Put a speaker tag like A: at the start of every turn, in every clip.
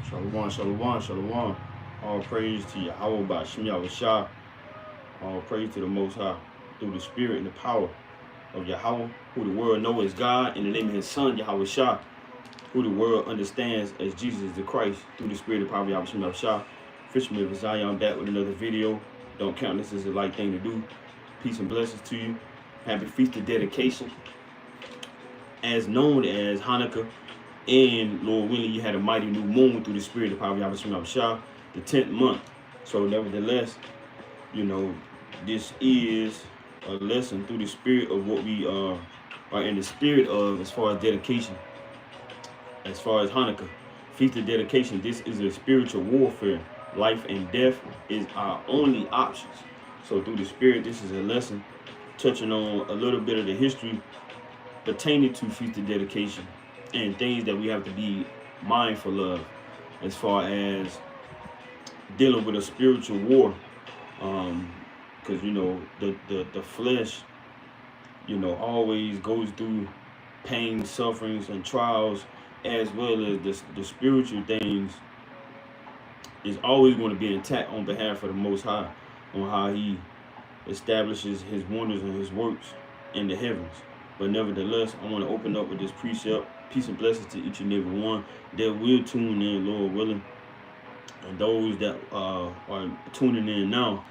A: Shalom, shalom, shalom. All praise to Yahweh by Shem Shah. All praise to the Most High through the Spirit and the power of Yahweh, who the world knows as God, in the name of His Son, Yahweh Shah, who the world understands as Jesus the Christ, through the Spirit and power of Yahweh Shem Shah. Fisherman of Zion, back with another video. Don't count this as a light thing to do. Peace and blessings to you. Happy Feast of Dedication, as known as Hanukkah. And Lord willing, you had a mighty new moon through the Spirit of power of Yahweh Shem Shah, the 10th month. So nevertheless, you know, this is a lesson through the spirit of what we are in the spirit of as far as dedication, as far as Hanukkah. Feast of Dedication, this is a spiritual warfare. Life and death is our only options. So through the spirit, this is a lesson touching on a little bit of the history pertaining to Feast of Dedication and things that we have to be mindful of as far as dealing with a spiritual war. Because you know the flesh, you know, always goes through pain, sufferings, and trials, as well as the spiritual things is always going to be intact on behalf of the Most High, on how He establishes His wonders and His works in the heavens. But nevertheless, I want to open up with this precept. Peace and blessings to each and every one that will tune in, Lord willing, and those that are tuning in now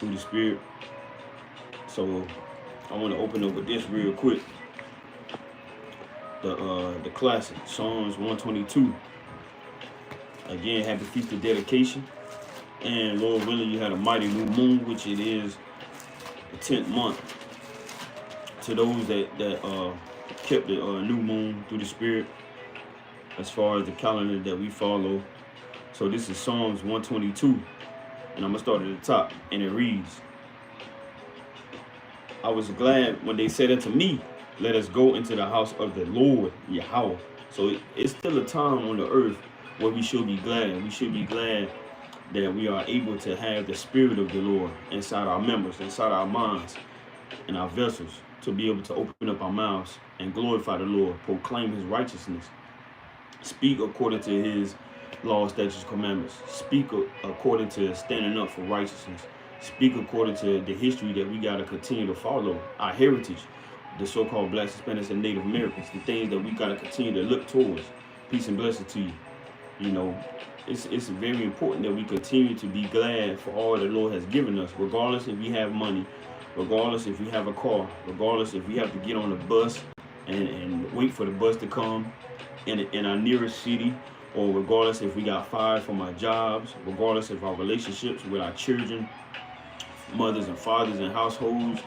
A: through the Spirit. So I want to open up with this real quick. The classic Psalms 122. Again, happy Feast of Dedication, and Lord willing, you had a mighty new moon, which it is the 10th month. To those that kept the new moon through the Spirit, as far as the calendar that we follow. So this is Psalms 122, and I'm gonna start at the top, and it reads, I was glad when they said unto me, let us go into the house of the Lord Yahweh. So it's still a time on the earth where we should be glad. We should be glad that we are able to have the Spirit of the Lord inside our members, inside our minds, and our vessels, to be able to open up our mouths and glorify the Lord, proclaim His righteousness, speak according to His laws, statutes, commandments, speak according to standing up for righteousness, speak according to the history that we got to continue to follow, our heritage, the so-called Blacks, Hispanics, and Native Americans, the things that we got to continue to look towards. Peace and blessings to you. You know, it's very important that we continue to be glad for all the Lord has given us, regardless if we have money, regardless if we have a car, regardless if we have to get on a bus and wait for the bus to come in our nearest city, or regardless if we got fired from our jobs, regardless if our relationships with our children, mothers and fathers and households,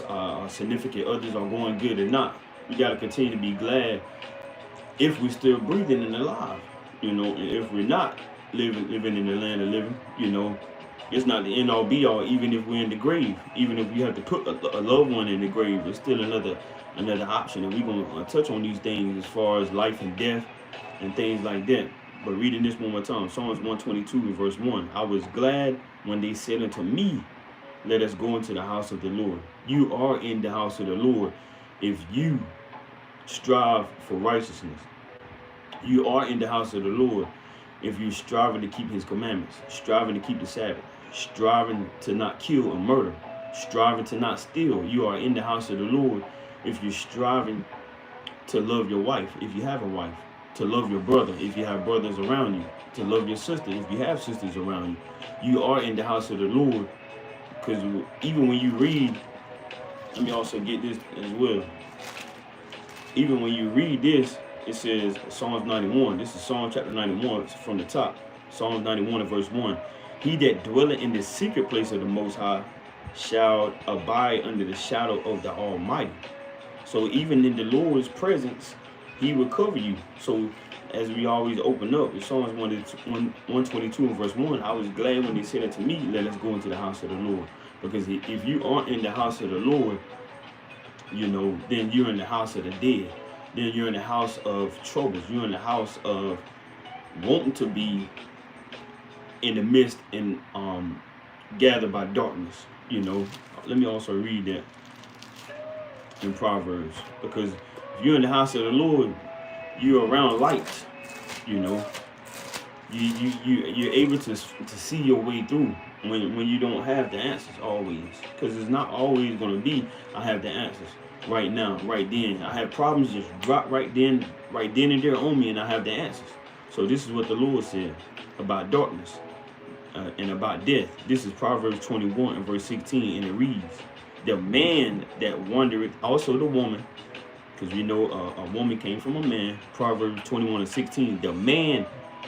A: our significant others are going good or not. We got to continue to be glad if we're still breathing and alive, you know. And if we're not living in the land of living, you know, it's not the end all be all. Even if we're in the grave, even if we have to put a loved one in the grave, it's still another option. And we're going to touch on these things as far as life and death and things like that. But reading this one more time, Psalms 122 verse 1. I was glad when they said unto me, let us go into the house of the Lord. You are in the house of the Lord if you strive for righteousness. You are in the house of the Lord if you're striving to keep His commandments, striving to keep the Sabbath, striving to not kill and murder, striving to not steal. You are in the house of the Lord if you're striving to love your wife, if you have a wife, to love your brother, if you have brothers around you, to love your sister, if you have sisters around you. You are in the house of the Lord, because even when you read, let me also get this as well. Even when you read this, it says Psalms 91. This is Psalm chapter 91 from the top. Psalms 91 and verse 1. He that dwelleth in the secret place of the Most High shall abide under the shadow of the Almighty. So even in the Lord's presence, He will cover you. So as we always open up, in Psalms 122 and verse 1, I was glad when they said unto me, let us go into the house of the Lord. Because if you aren't in the house of the Lord, you know, then you're in the house of the dead. Then you're in the house of troubles. You're in the house of wanting to be in the midst and gathered by darkness. You know, let me also read that in Proverbs, because if you're in the house of the Lord, you're around light, you know. You're able to see your way through when you don't have the answers always, because it's not always going to be I have the answers right now, right then. I have problems just drop right then and there on me, and I have the answers. So this is what the Lord said about darkness and about death. This is Proverbs 21 and verse 16, and it reads, the man that wandereth, also the woman, because we know a woman came from a man. Proverbs 21 and 16, the man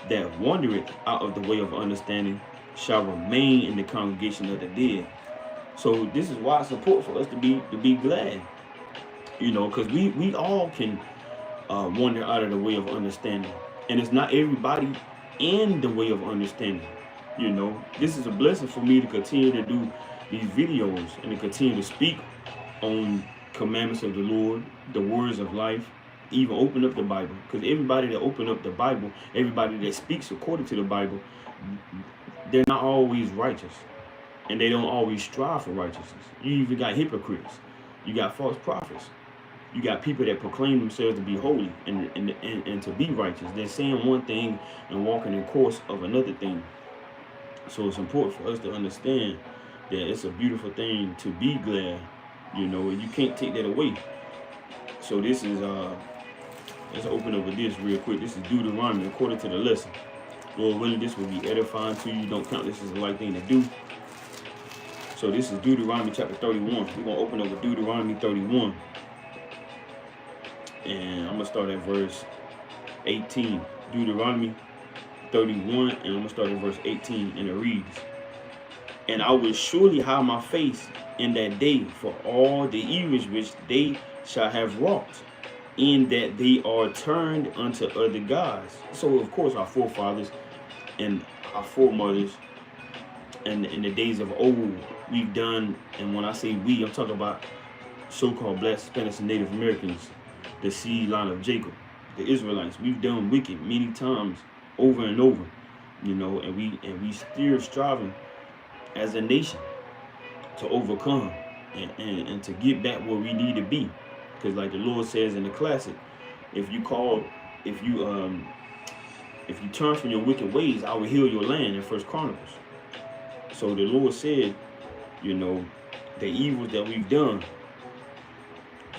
A: that wandereth out of the way of understanding shall remain in the congregation of the dead. So this is why it's important for us to be glad, you know, because we all can wander out of the way of understanding, and it's not everybody in the way of understanding. You know, this is a blessing for me to continue to do these videos and to continue to speak on commandments of the Lord, the words of life, even open up the Bible. Because everybody that open up the Bible, everybody that speaks according to the Bible, they're not always righteous, and they don't always strive for righteousness. You even got hypocrites, you got false prophets, you got people that proclaim themselves to be holy and to be righteous. They're saying one thing and walking in course of another thing. So it's important for us to understand that it's a beautiful thing to be glad, you know, and you can't take that away. So this is let's open up with this real quick. This is Deuteronomy according to the lesson. Lord willing, this will be edifying to you. Don't count this as the right thing to do. So this is Deuteronomy chapter 31. We're going to open up with Deuteronomy 31. And I'm going to start at verse 18. Deuteronomy 31, and I'm going to start at verse 18, and it reads, and I will surely hide my face in that day for all the evils which they shall have wrought, in that they are turned unto other gods. So of course our forefathers and our foremothers and in the days of old, we've done, and when I say we, I'm talking about so-called black, Spanish, and Native Americans, the seed line of Jacob, the Israelites. We've done wicked many times over and over, you know, and we still striving as a nation to overcome and to get back where we need to be. Because like the Lord says in the classic, if you turn from your wicked ways, I will heal your land, in First Chronicles. So the Lord said, you know, the evils that we've done.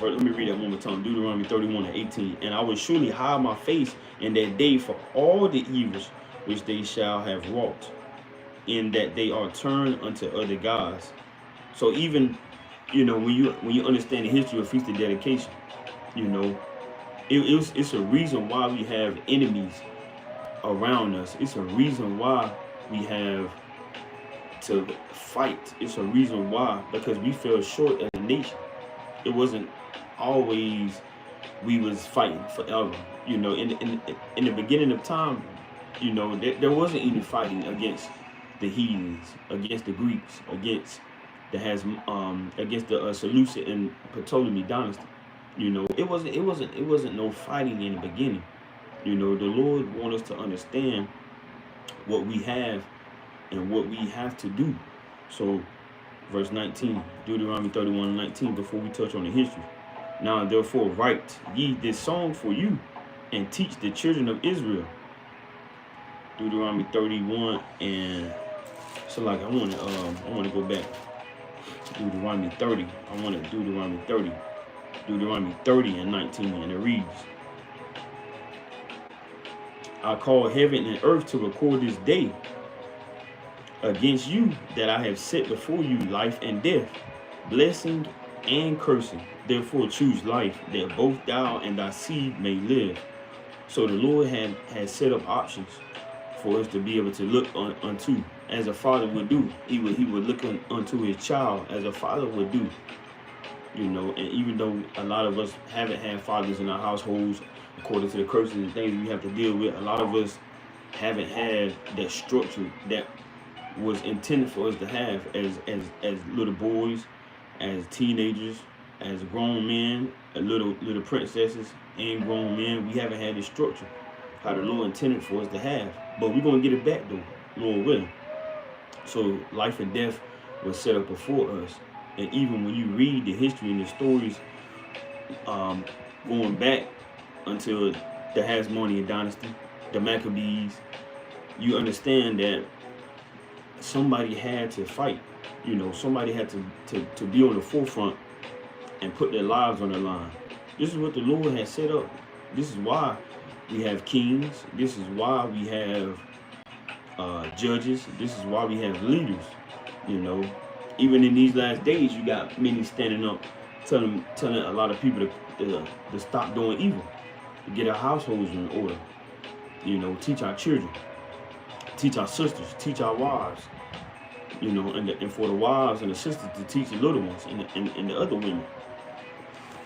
A: Let me read that one more time. Deuteronomy 31 and 18. And I will surely hide my face in that day for all the evils which they shall have wrought, in that they are turned unto other gods. So even, you know, when you understand the history of Feast of Dedication, you know, it's a reason why we have enemies around us. It's a reason why we have to fight. It's a reason why, because we fell short as a nation. It wasn't always we was fighting forever. You know, in the beginning of time, you know, there wasn't any fighting against the heathens, against the Greeks, against the Seleucid and Ptolemy dynasty. You know, it wasn't no fighting in the beginning. You know, the Lord wants us to understand what we have and what we have to do. So verse 19, Deuteronomy 31:19, before we touch on the history. Now therefore write ye this song for you, and teach the children of Israel. Deuteronomy 31, and so like I want to go back. Deuteronomy 30. I want to Deuteronomy 30. Deuteronomy 30 and 19, and it reads, I call heaven and earth to record this day against you, that I have set before you life and death, blessing and cursing. Therefore choose life, that both thou and thy seed may live. So the Lord had set up options for us to be able to look unto, as a father would do. He would look unto his child as a father would do. You know, and even though a lot of us haven't had fathers in our households, according to the curses and things we have to deal with, a lot of us haven't had that structure that was intended for us to have as little boys, as teenagers, as grown men, little princesses and grown men. We haven't had this structure how the Lord intended for us to have, but we're going to get it back though, Lord willing. So life and death was set up before us, and even when you read the history and the stories, going back until the Hasmonean dynasty, the Maccabees, you understand that somebody had to fight. You know, somebody had to be on the forefront and put their lives on the line. This is what the Lord has set up. This is why we have kings. This is why we have judges. This is why we have leaders. You know, even in these last days, you got many standing up, telling a lot of people to stop doing evil, to get our households in order. You know, teach our children, teach our sisters, teach our wives. You know, and for the wives and the sisters to teach the little ones and the other women.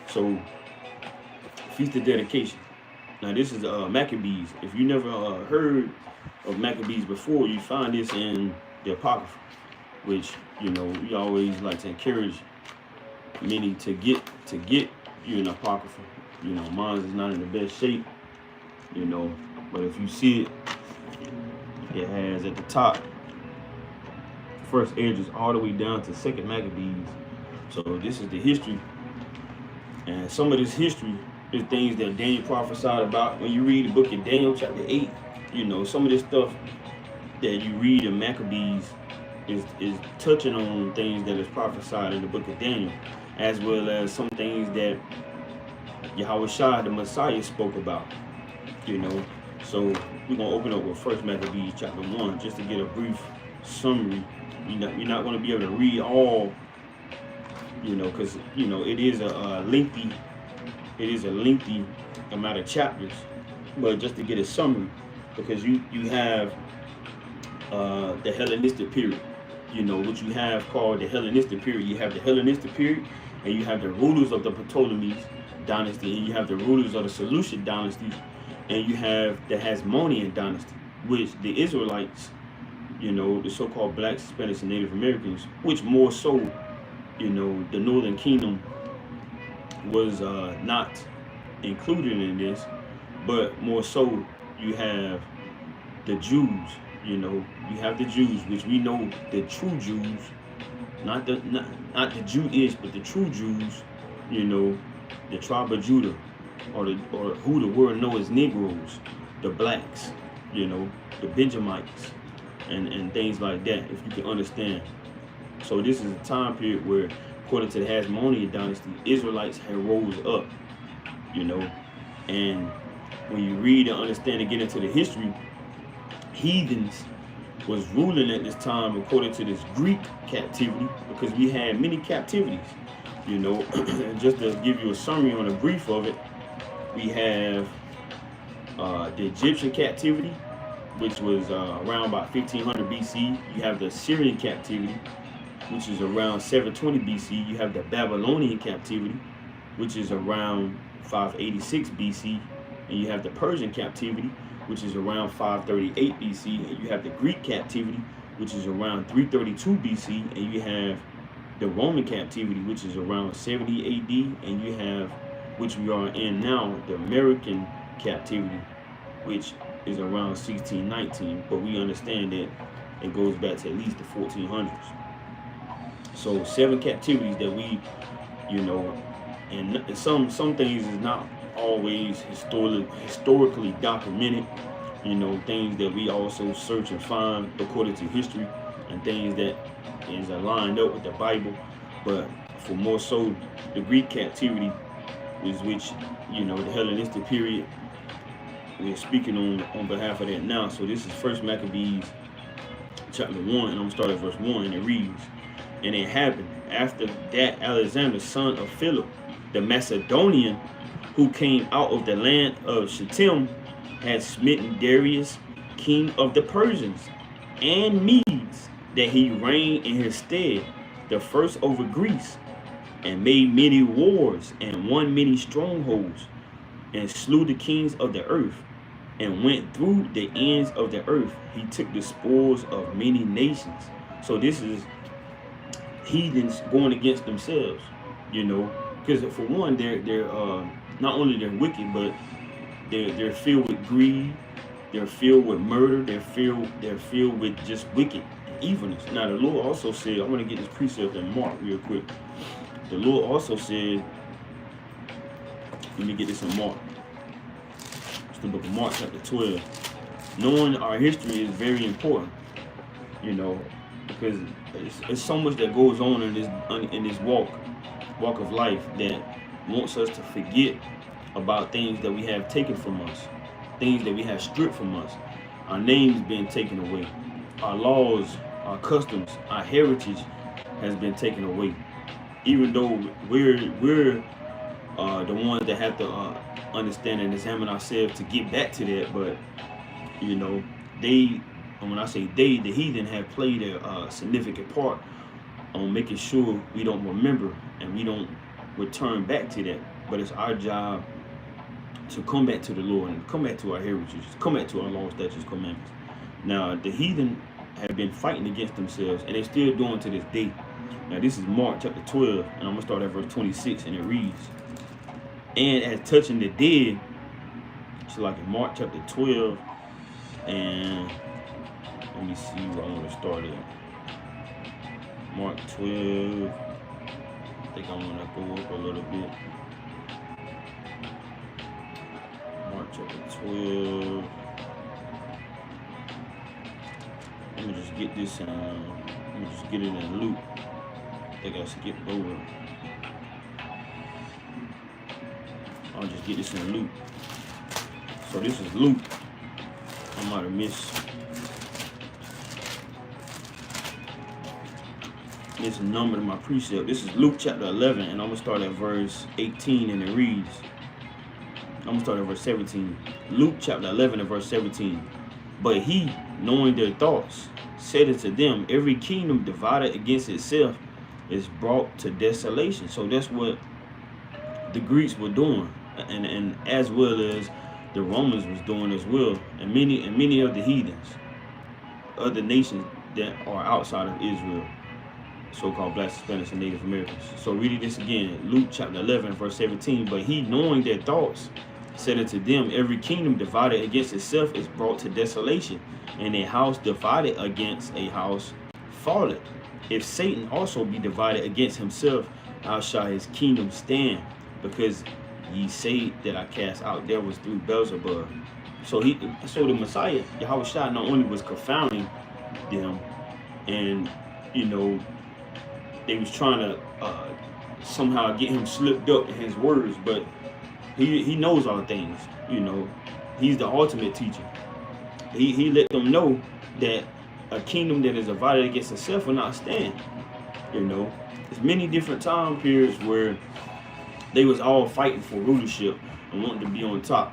A: So, Feast of Dedication. Now, this is Maccabees. If you never heard of Maccabees before, you find this in the Apocrypha, which, you know, we always like to encourage many to get you an Apocrypha. You know, mine is not in the best shape, you know, but if you see it, it has at the top, first edges all the way down to second Maccabees. So this is the history, and some of this history is things that Daniel prophesied about. When you read the book of Daniel chapter 8, you know, some of this stuff that you read in Maccabees is touching on things that is prophesied in the book of Daniel, as well as some things that Yahushua the Messiah spoke about, you know. So we're going to open up with first Maccabees chapter 1 just to get a brief summary. You're not going to be able to read all, you know, because, you know, it is a lengthy amount of chapters, but just to get a summary, because you have the Hellenistic period, you know, what you have called the Hellenistic period. You have the Hellenistic period, and you have the rulers of the Ptolemies dynasty, and you have the rulers of the Seleucid dynasty, and you have the Hasmonean dynasty, which the Israelites, you know, the so-called blacks, Hispanics, and Native Americans, which more so, you know, the Northern Kingdom was not included in this, but more so you have the Jews. You know, you have the Jews, which we know the true Jews, not the Jewish, but the true Jews. You know, the tribe of Judah, or who the world knows as Negroes, the blacks. You know, the Benjamites, and things like that, if you can understand. So this is a time period where, according to the Hasmonean dynasty, Israelites had rose up, you know. And when you read and understand and get into the history, heathens was ruling at this time according to this Greek captivity, because we had many captivities, you know. And just to give you a summary on a brief of it, we have the Egyptian captivity, which was around about 1500 BC. You have the Syrian captivity, which is around 720 BC. You have the Babylonian captivity, which is around 586 BC. And you have the Persian captivity, which is around 538 BC. And you have the Greek captivity, which is around 332 BC. And you have the Roman captivity, which is around 70 AD. And you have, which we are in now, the American captivity, which is around 1619, but we understand that it goes back to at least the 1400s. So 7 captivities that we, you know, and some things is not always historically documented, you know, things that we also search and find according to history, and things that is aligned up with the Bible. But for more so, the Greek captivity is, which, you know, the Hellenistic period, we're speaking on behalf of that now. So this is first Maccabees chapter 1, and I'm going to start at verse 1, and it reads, "And it happened after that Alexander, son of Philip, the Macedonian, who came out of the land of Shittim, had smitten Darius, king of the Persians and Medes, that he reigned in his stead, the first over Greece, and made many wars, and won many strongholds, and slew the kings of the earth, and went through the ends of the earth. He took the spoils of many nations." So this is heathens going against themselves, you know, because for one, they're not only they're wicked, but they're filled with greed, they're filled with murder, they're filled with just wicked evilness. Now the Lord also said, I want to get this precept in Mark real quick. The Lord also said, let me get this in Mark. It's the book of Mark chapter 12. knowing our history is very important, you know, because it's so much that goes on in this walk of life that wants us to forget about things that we have taken from us, things that we have stripped from us. Our names being taken away, our laws, our customs, our heritage has been taken away. Even though we're the ones that have to understand and examine ourselves to get back to that, but you know, when I say they, the heathen have played a significant part on making sure we don't remember and we don't return back to that. But it's our job to come back to the Lord and come back to our heritage, come back to our laws, statutes, commandments. Now, the heathen have been fighting against themselves, and they're still doing to this day. Now, this is Mark chapter 12, and I'm going to start at verse 26, and it reads, and as touching the dead, so like in Mark chapter 12, and let me see where I want to start at. Mark 12, I think I want to go up a little bit. Mark chapter 12. Let me just get this let me just get it in Luke. I think I skipped over. I'll just get this in Luke. So this is Luke. I might have misnumbered my precept. This is Luke chapter 11, and I'm going to start at verse 18, and it reads, I'm going to start at verse 17. Luke chapter 11 and verse 17. But he, knowing their thoughts, said unto them, every kingdom divided against itself is brought to desolation. So that's what the Greeks were doing, and as well as the Romans was doing as well, and many of the heathens, other nations that are outside of Israel, so-called Blacks, Hispanics, and Native Americans. So reading this again, Luke chapter 11, verse 17. But he, knowing their thoughts, said unto them, every kingdom divided against itself is brought to desolation, and a house divided against a house falleth. If Satan also be divided against himself, how shall his kingdom stand? Because ye say that I cast out devils through Beelzebub. So the Messiah, Yahushua, not only was confounding them, and you know, they was trying to somehow get him slipped up in his words, but he knows all things. You know, he's the ultimate teacher. He let them know that a kingdom that is divided against itself will not stand. You know, there's many different time periods where they was all fighting for rulership and wanting to be on top.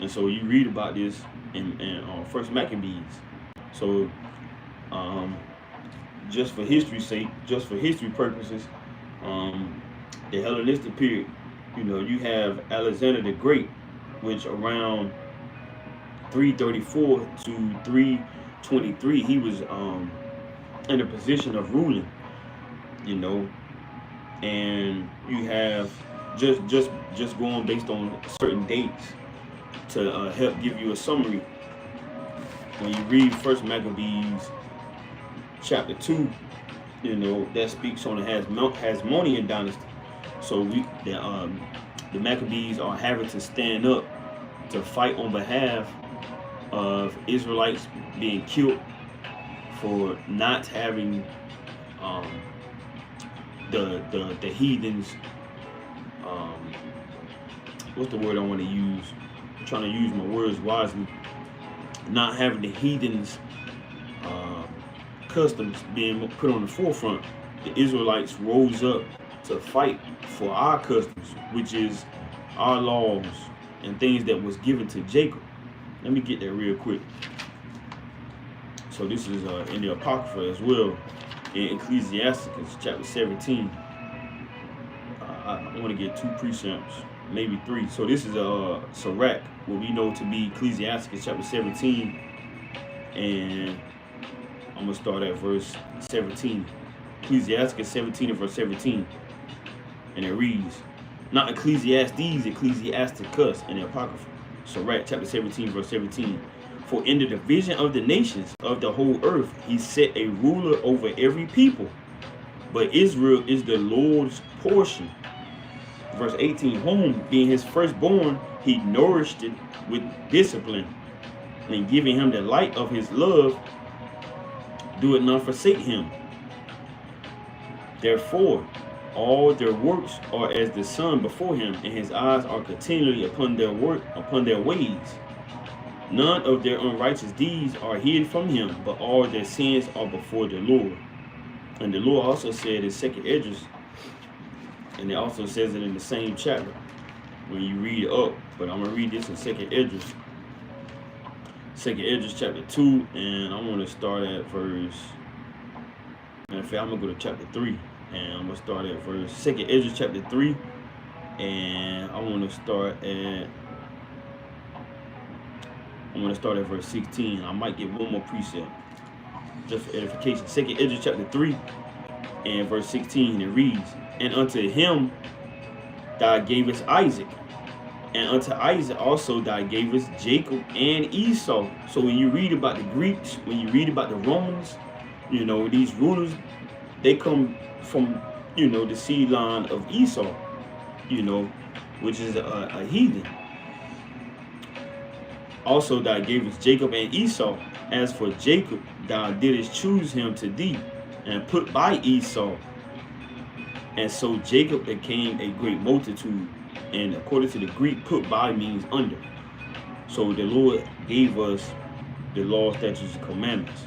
A: And so you read about this in First Maccabees. So just for history's sake, just for history purposes, the Hellenistic period, you know, you have Alexander the Great, which around 334 to 323, he was in a position of ruling, you know. And you have just going based on certain dates to help give you a summary. When you read First Maccabees chapter 2, you know, that speaks on the Hasmonean dynasty. So the Maccabees are having to stand up to fight on behalf of Israelites being killed for not having the heathens, what's the word I want to use? I'm trying to use my words wisely. Not having the heathens customs being put on the forefront. The Israelites rose up to fight for our customs, which is our laws and things that was given to Jacob. Let me get that real quick. So this is in the Apocrypha as well, in Ecclesiasticus chapter 17. I want to get 2 precepts, maybe 3. So this is Sirach, what we know to be Ecclesiasticus chapter 17, and I'm going to start at verse 17. Ecclesiasticus 17 and verse 17. And it reads, not Ecclesiastes, Ecclesiasticus in the Apocrypha. Sirach chapter 17 verse 17. For in the division of the nations of the whole earth, he set a ruler over every people. But Israel is the Lord's portion. Verse 18, whom being his firstborn, he nourished it with discipline. and giving him the light of his love, do it not forsake him. Therefore, all their works are as the sun before him, and his eyes are continually upon their work, upon their ways. None of their unrighteous deeds are hid from him, but all their sins are before the Lord. And the Lord also said in 2nd Esdras, and it also says it in the same chapter when you read it up, but I'm going to read this in 2nd Esdras. 2nd Esdras chapter 2, and I want to start at verse, in fact, I'm going to go to chapter 3, and I'm going to start at verse, 2nd Esdras chapter 3, and I want to start at verse 16. I might get one more precept, just for edification. 2nd Esdras chapter 3, and verse 16, it reads, and unto him thou gavest Isaac, and unto Isaac also thou gavest Jacob and Esau. So when you read about the Greeks, when you read about the Romans, you know, these rulers, they come from, you know, the seed line of Esau, you know, which is a heathen. Also thou gavest Jacob and Esau. As for Jacob, thou didst choose him to thee, and put by Esau. And so Jacob became a great multitude. And according to the Greek, put by means under. So the Lord gave us the laws, statutes, and commandments.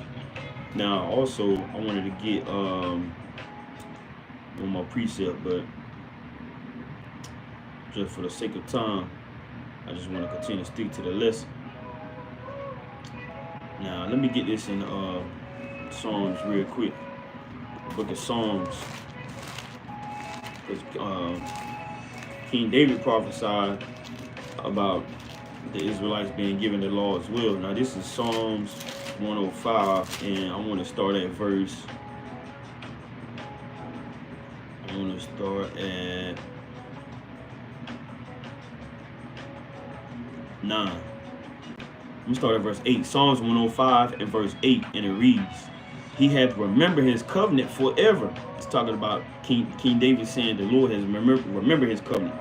A: Now also I wanted to get one more precept, but just for the sake of time, I just want to continue to stick to the lesson. Now let me get this in Psalms real quick. The book of Psalms. Because King David prophesied about the Israelites being given the law as well. Now this is Psalms 105, and I want to start at verse. I want to start at 9. I'm going to start at verse 8. Psalms 105 and verse 8, and it reads, he hath remembered his covenant forever. It's talking about King David saying the Lord has remembered his covenant.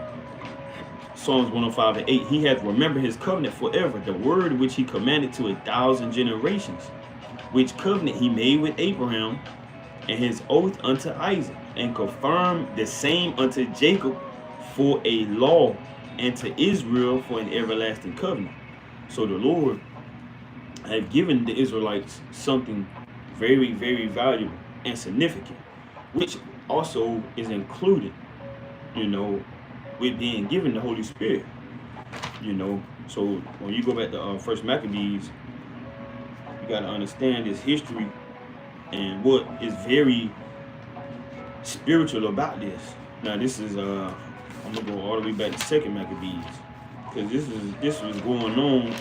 A: Psalms 105 and 8, he hath remembered his covenant forever, the word which he commanded to 1,000 generations, which covenant he made with Abraham, and his oath unto Isaac, and confirmed the same unto Jacob for a law, and to Israel for an everlasting covenant. So the Lord had given the Israelites something very, very valuable and significant, which also is included, you know, with being given the Holy Spirit, you know. So when you go back to First Maccabees, you got to understand this history and what is very spiritual about this. Now this is I'm gonna go all the way back to Second Maccabees, because this was going on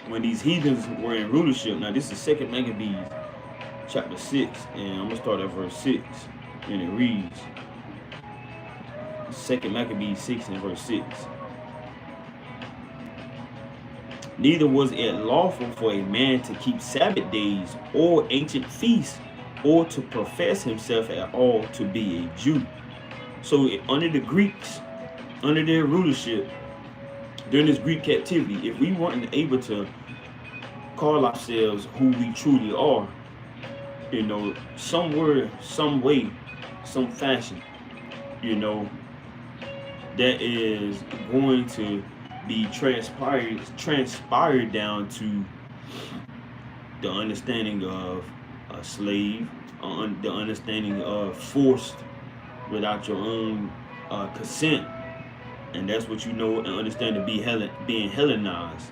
A: when these heathens were in rulership. Now this is Second Maccabees chapter 6, and I'm gonna start at verse 6, and it reads, Second Maccabees 6 and verse 6. Neither was it lawful for a man to keep Sabbath days or ancient feasts, or to profess himself at all to be a Jew. So under the Greeks, under their rulership, during this Greek captivity, if we weren't able to call ourselves who we truly are, you know, somewhere, some way, some fashion, you know, that is going to be transpired down to the understanding of a slave, the understanding of forced without your own consent. And that's what you know and understand to be being Hellenized,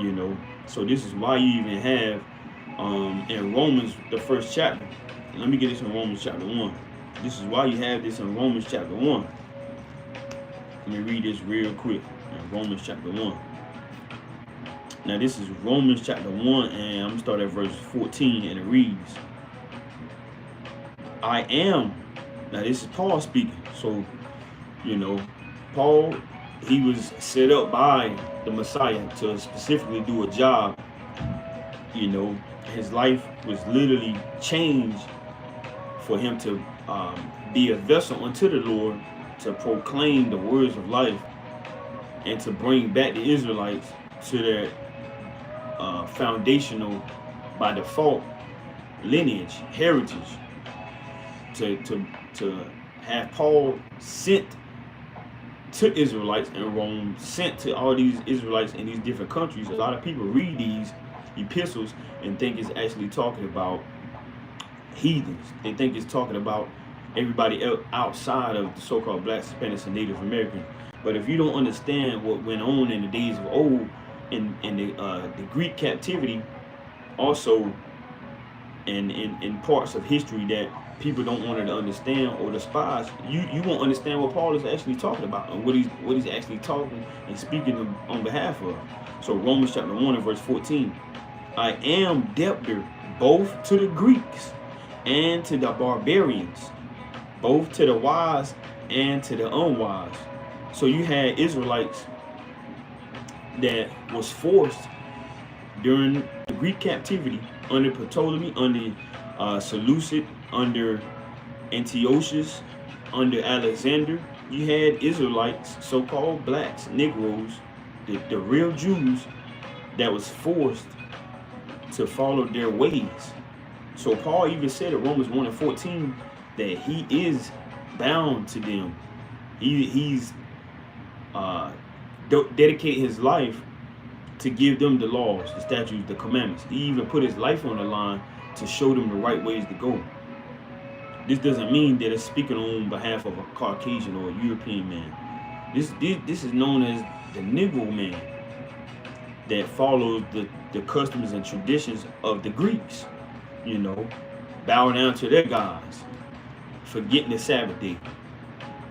A: you know. So this is why you even have in Romans, the first chapter. Let me get this in Romans chapter 1. This is why you have this in Romans chapter 1. Let me read this real quick in Romans chapter 1. Now this is Romans chapter 1, and I'm going to start at verse 14, and it reads, I am. Now this is Paul speaking. So, you know, Paul, he was set up by the Messiah to specifically do a job. You know, his life was literally changed for him to be a vessel unto the Lord, to proclaim the words of life, and to bring back the Israelites to their foundational by default lineage, heritage, to have Paul sent to Israelites and Rome, sent to all these Israelites in these different countries. A lot of people read these epistles and think it's actually talking about heathens. They think it's talking about everybody else outside of the so-called Blacks, Hispanics, and Native Americans. But if you don't understand what went on in the days of old, in the Greek captivity, also in parts of history that people don't want to understand or despise, you won't understand what Paul is actually talking about and what he's actually talking and speaking on behalf of. So Romans chapter 1 and verse 14, I am debtor both to the Greeks and to the barbarians, both to the wise and to the unwise. So you had Israelites that was forced during the Greek captivity under Ptolemy, under Seleucid, under Antiochus, under Alexander. You had Israelites, so-called blacks, Negroes, the real Jews, that was forced to follow their ways. So Paul even said in Romans 1 and 14 that he is bound to them. He's dedicate his life to give them the laws, the statutes, the commandments. He even put his life on the line to show them the right ways to go. This doesn't mean that it's speaking on behalf of a Caucasian or a European man. This is known as the Negro man that follows the customs and traditions of the Greeks. You know, bow down to their gods, forgetting the Sabbath day,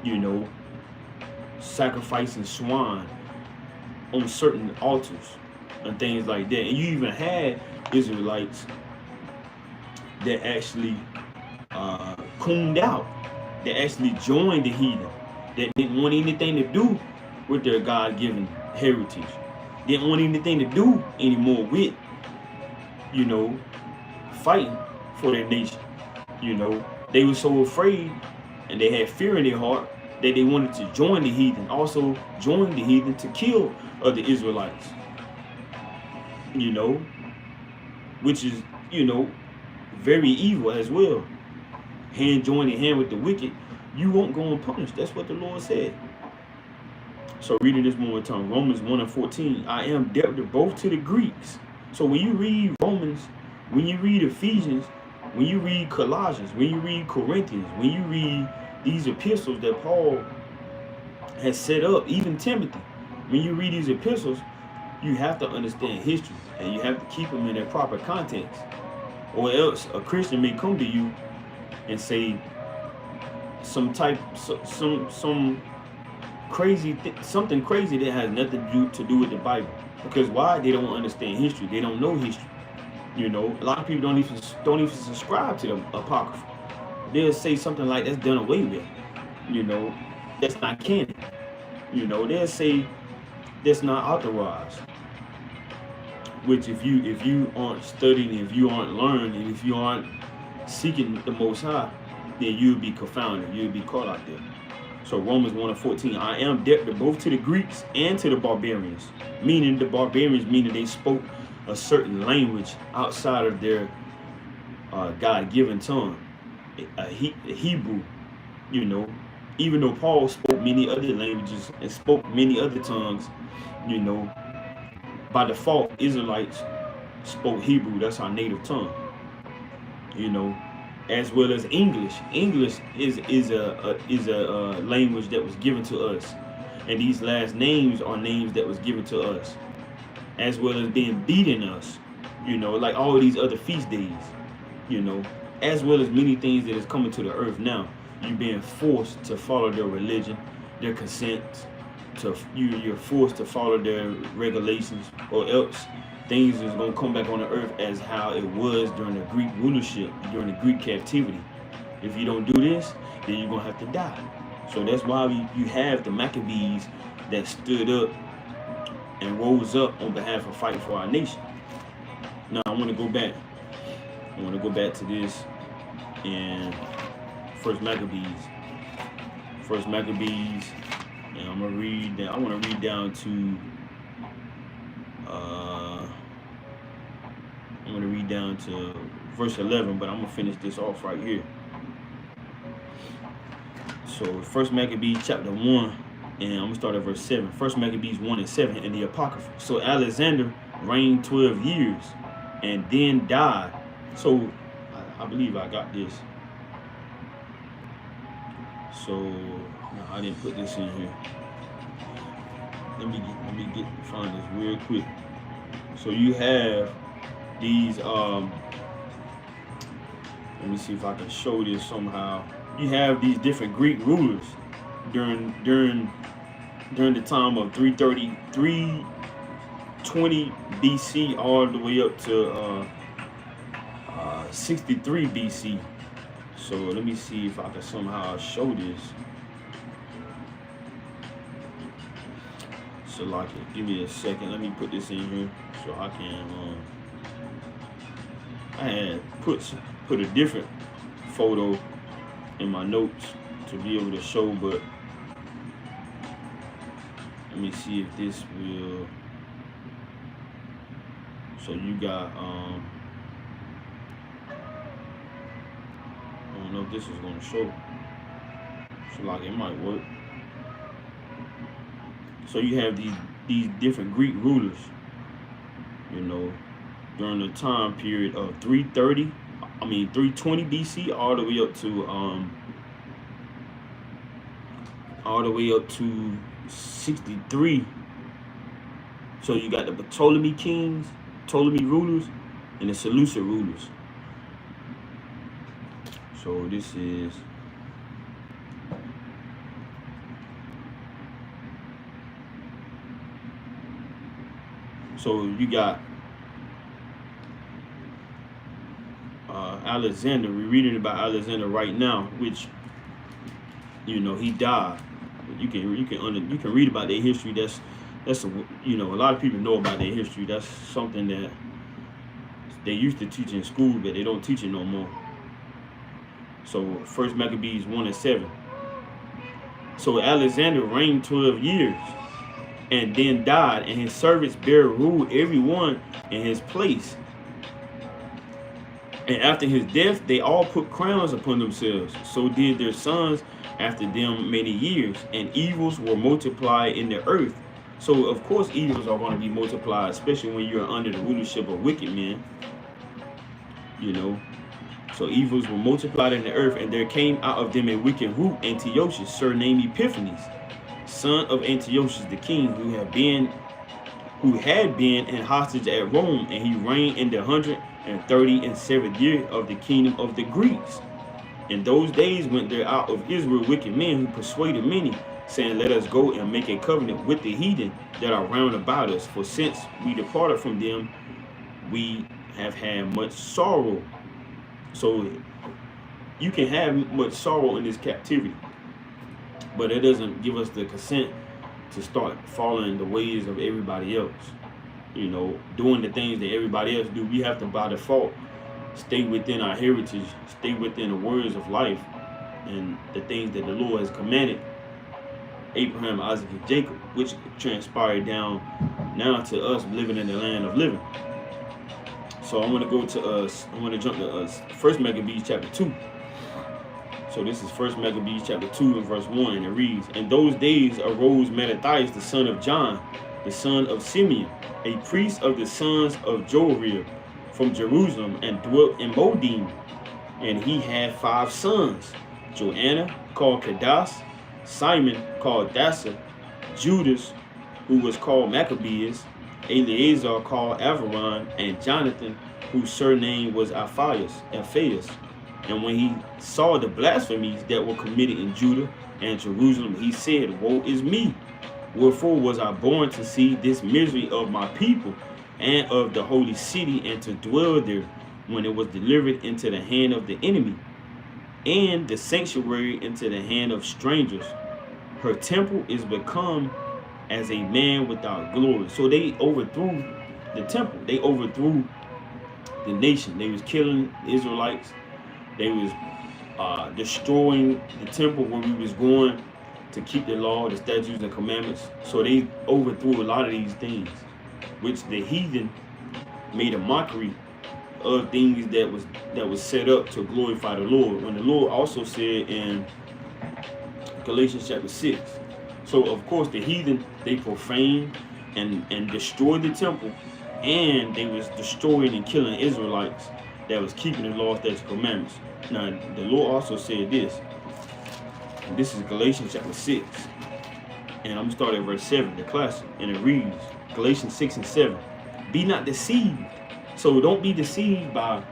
A: you know, sacrificing swine on certain altars and things like that. And you even had Israelites that actually cooned out, that actually joined the heathen, that didn't want anything to do with their God-given heritage, didn't want anything to do anymore with, you know, fighting for their nation. You know, they were so afraid and they had fear in their heart that they wanted to join the heathen, also join the heathen to kill other Israelites, you know, which is, you know, very evil as well. Hand joining hand with the wicked, you won't go unpunished. That's what the Lord said. So reading this one more time, Romans 1 and 14, I am debtor both to the Greeks. So when you read Romans, when you read Ephesians, when you read Colossians, when you read Corinthians, when you read these epistles that Paul has set up, even Timothy, when you read these epistles, you have to understand history and you have to keep them in their proper context. Or else a Christian may come to you and say some crazy something crazy that has nothing to do with the Bible. Because why? They don't understand history. They don't know history. You know, a lot of people don't even subscribe to the Apocrypha. They'll say something like that's done away with. You know, that's not canon. You know, they'll say that's not authorized. Which if you aren't studying, if you aren't learning, if you aren't seeking the Most High, then you'll be confounded. You'll be caught out there. So Romans 1 and 14, I am debtor both to the Greeks and to the barbarians. Meaning the barbarians, meaning they spoke a certain language outside of their God-given tongue, Hebrew, you know. Even though Paul spoke many other languages and spoke many other tongues, you know, by default, Israelites spoke Hebrew. That's our native tongue, you know, as well as English. English is a language that was given to us, and these last names are names that was given to us, as well as being beaten us, you know, like all these other feast days, you know, as well as many things that is coming to the earth now. You being forced to follow their religion, their consent, you're forced to follow their regulations, or else things is gonna come back on the earth as how it was during the Greek rulership, during the Greek captivity. If you don't do this, then you're gonna have to die. So that's why you have the Maccabees that stood up and rose up on behalf of fighting for our nation. Now I want to go back. To this in First Maccabees, and I'm gonna read. I want to read down to read down to verse 11, but I'm going to finish this off right here. So, First Maccabees chapter 1, and I'm going to start at verse 7. First Maccabees 1 and 7 in the Apocrypha. So, Alexander reigned 12 years and then died. So, I believe I got this. So, no, I didn't put this in here. Let me find this real quick. So you have these let me see if I can show this somehow. You have these different Greek rulers during the time of 320 BC all the way up to 63 BC. So let me see if I can somehow show this. So like, give me a second. Let me put this in here so I can. I had put a different photo in my notes to be able to show, but let me see if this will. So you got I don't know if this is gonna show. So like, it might work. So you have these different Greek rulers, you know, during the time period of 320 BC all the way up to 63. So you got the Ptolemy kings, Ptolemy rulers, and the Seleucid rulers. So this is. So you got Alexander. We're reading about Alexander right now, which, you know, he died. You can read about their history. That's you know, a lot of people know about their history. That's something that they used to teach in school, but they don't teach it no more. So First Maccabees 1 and 7. So Alexander reigned 12 years. And then died, and his servants bare rule everyone in his place. And after his death, they all put crowns upon themselves. So did their sons after them many years, and evils were multiplied in the earth. So of course evils are going to be multiplied, especially when you're under the rulership of wicked men. You know, so evils were multiplied in the earth, and there came out of them a wicked root, Antiochus, surnamed Epiphanes, son of Antiochus the king, who had been in hostage at Rome, and he reigned in the 137th year of the kingdom of the Greeks. In those days went there out of Israel wicked men, who persuaded many, saying, Let us go and make a covenant with the heathen that are round about us, for since we departed from them, we have had much sorrow. So you can have much sorrow in this captivity, but it doesn't give us the consent to start following the ways of everybody else. You know, doing the things that everybody else do. We have to, by default, stay within our heritage, stay within the words of life and the things that the Lord has commanded Abraham, Isaac, and Jacob, which transpired down now to us living in the land of living. So I want to go to I want to jump to First Maccabees chapter 2. So this is First Maccabees chapter 2 and verse 1, and it reads, In those days arose Mattathias, the son of John, the son of Simeon, a priest of the sons of Joarib, from Jerusalem, and dwelt in Modim. And he had 5 sons, Joanna, called Cadas, Simon, called Dasa, Judas, who was called Maccabeus, Eleazar, called Avaron, and Jonathan, whose surname was Alphaeus. And when he saw the blasphemies that were committed in Judah and Jerusalem, he said, Woe is me! Wherefore was I born to see this misery of my people and of the holy city, and to dwell there, when it was delivered into the hand of the enemy, and the sanctuary into the hand of strangers. Her temple is become as a man without glory. So they overthrew the temple. They overthrew the nation. They was killing the Israelites. They was destroying the temple where we was going to keep the law, the statutes, and commandments. So they overthrew a lot of these things, which the heathen made a mockery of things that was set up to glorify the Lord. When the Lord also said in Galatians chapter 6. So of course the heathen, they profaned and destroyed the temple, and they was destroying and killing Israelites that was keeping the law, statutes, commandments. Now the Lord also said this. And this is Galatians chapter 6. And I'm gonna start at verse 7, the classic, and it reads, Galatians 6 and 7. Be not deceived. So don't be deceived by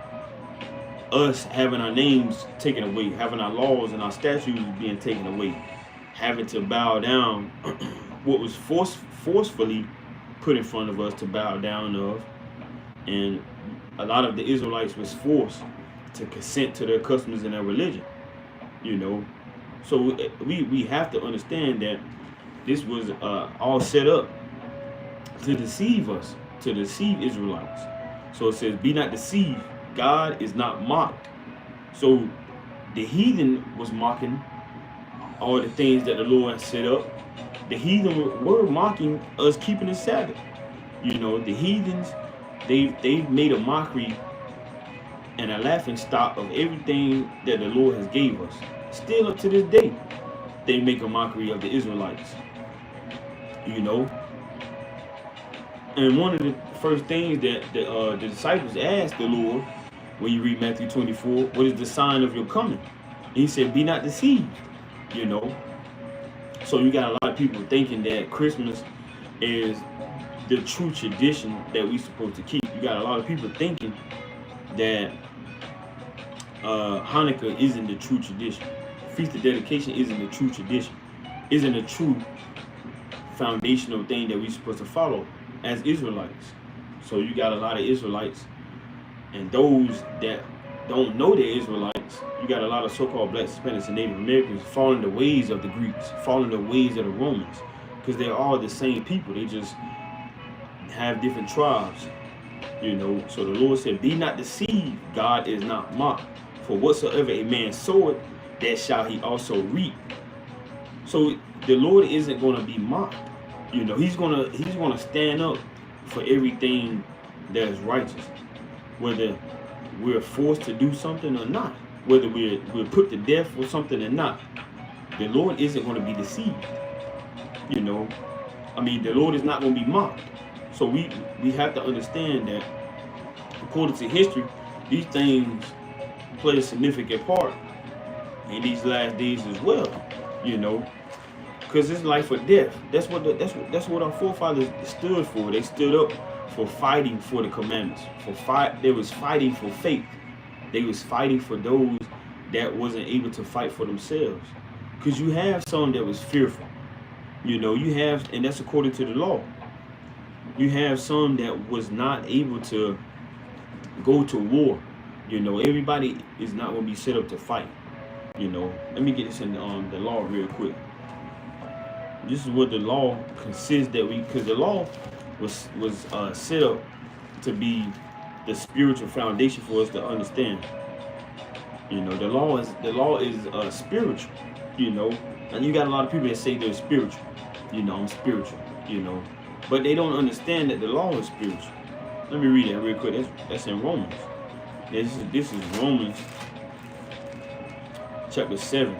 A: us having our names taken away, having our laws and our statutes being taken away, having to bow down what was forcefully put in front of us to bow down of. And a lot of the Israelites was forced to consent to their customs and their religion, you know. So we have to understand that this was all set up to deceive us, to deceive Israelites. So it says, be not deceived. God is not mocked. So the heathen was mocking all the things that the Lord had set up. The heathen were mocking us keeping the Sabbath. You know, the heathens, they've made a mockery and a laughing stock of everything that the Lord has gave us. Still up to this day, they make a mockery of the Israelites. You know. And one of the first things that the disciples asked the Lord, when you read Matthew 24, what is the sign of your coming? And he said, be not deceived, you know. So you got a lot of people thinking that Christmas is the true tradition that we're supposed to keep. You got a lot of people thinking that Hanukkah isn't the true tradition. Feast of Dedication isn't the true tradition. Isn't a true foundational thing that we're supposed to follow as Israelites. So you got a lot of Israelites, and those that don't know they're Israelites, you got a lot of so-called Black, Hispanics, and Native Americans following the ways of the Greeks, following the ways of the Romans, because they're all the same people. They just have different tribes, you know. So the Lord said, be not deceived, God is not mocked. For whatsoever a man soweth, that shall he also reap. So the Lord isn't going to be mocked. You know, he's gonna stand up for everything that is righteous, whether we're forced to do something or not, whether we're put to death for something or not. The Lord isn't going to be deceived. You know, I mean, the Lord is not going to be mocked. So we have to understand that, according to history, these things play a significant part in these last days as well. You know. Because it's life or death. That's what our forefathers stood for. They stood up for fighting for the commandments. They was fighting for faith. They was fighting for those that wasn't able to fight for themselves. Because you have some that was fearful. You know, you have, and that's according to the law. You have some that was not able to go to war. You know, everybody is not going to be set up to fight. You know, let me get this in the law real quick. This is what the law consists because the law was set up to be the spiritual foundation for us to understand. You know, the law is spiritual. You know, and you got a lot of people that say they're spiritual. You know, I'm spiritual. You know, but they don't understand that the law is spiritual. Let me read that real quick. That's in Romans. This is Romans chapter 7,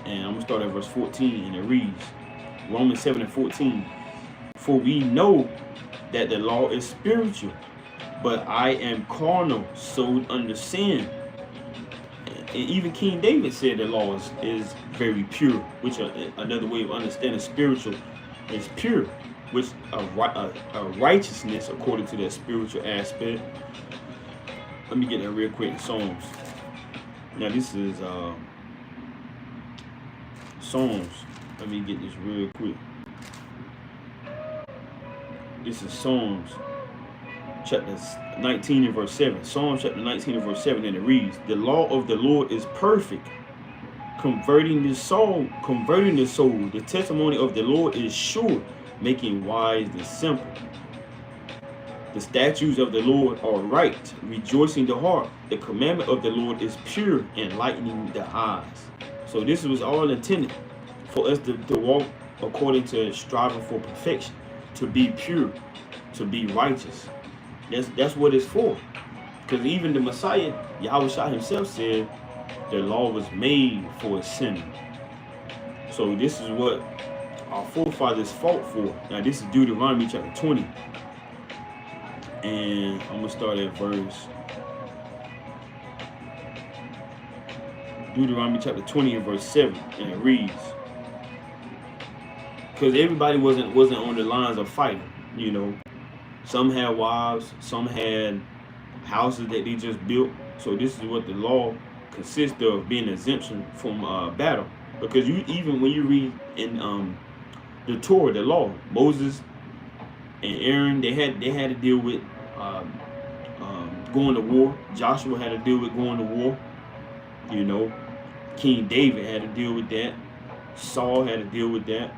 A: and I'm gonna start at verse 14, and it reads. Romans 7 and 14. For we know that the law is spiritual, but I am carnal, sold under sin. And even King David said the law is very pure, which another way of understanding spiritual is pure, which a righteousness according to that spiritual aspect. Let me get that real quick. Psalms. Now this is Psalms. Let me get this real quick. This is Psalms chapter 19 and verse 7. Psalms chapter 19 and verse 7, and it reads, the law of the Lord is perfect, converting the soul. The testimony of the Lord is sure, making wise the simple. The statutes of the Lord are right, rejoicing the heart. The commandment of the Lord is pure, enlightening the eyes. So this was all intended for us to walk according to striving for perfection, to be pure, to be righteous. That's what it's for. Because even the Messiah, Yahushua himself said, the law was made for a sinner. So this is what our forefathers fought for. Now this is Deuteronomy chapter 20. And I'm going to start at verse Deuteronomy chapter 20 and verse 7. And it reads, because everybody wasn't on the lines of fighting, you know. Some had wives, some had houses that they just built. So this is what the law consists of, being exemption from battle. Because even when you read in the Torah, the law, Moses and Aaron, they had to deal with going to war. Joshua had to deal with going to war. You know, King David had to deal with that. Saul had to deal with that.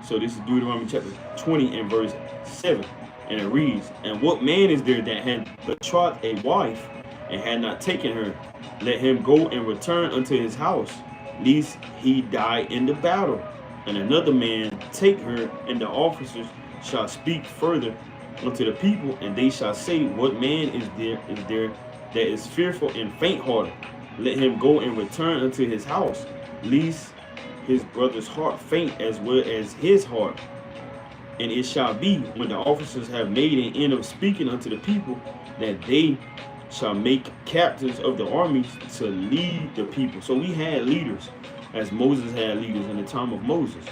A: So this is Deuteronomy chapter 20 and verse 7. And it reads, and what man is there that had betrothed a wife and had not taken her? Let him go and return unto his house, lest he die in the battle. And another man take her, and the officers shall speak further unto the people, and they shall say, what man is there that is fearful and faint-hearted? Let him go and return unto his house, lest his brother's heart faint as well as his heart. And it shall be, when the officers have made an end of speaking unto the people, that they shall make captains of the armies to lead the people. So we had leaders, as Moses had leaders in the time of Moses,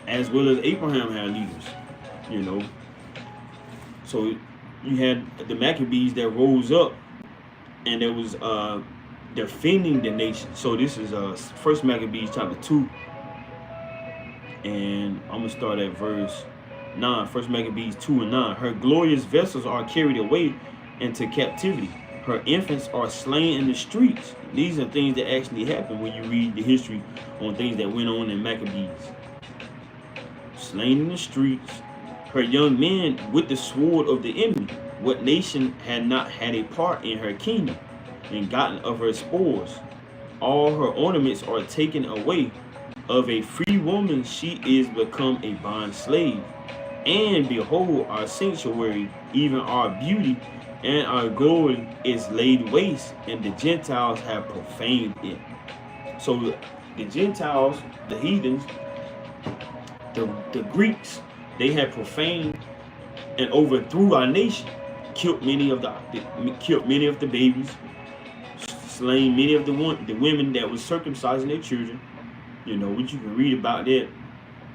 A: as well as Abraham had leaders, you know. So you had the Maccabees that rose up, and there was defending the nation. So this is First Maccabees chapter 2, and I'm gonna start at verse 9. First Maccabees 2 and 9. Her glorious vessels are carried away into captivity. Her infants are slain in the streets. These are things that actually happen when you read the history on things that went on in Maccabees. Slain in the streets. Her young men with the sword of the enemy. What nation had not had a part in her kingdom and gotten of her spoils? All her ornaments are taken away. Of a free woman she is become a bond slave. And behold, our sanctuary, even our beauty and our glory, is laid waste, and the Gentiles have profaned it. So the Gentiles, the heathens, the Greeks, they had profaned and overthrew our nation, killed many of the babies, slain many of the women that was circumcising their children. You know, which you can read about that,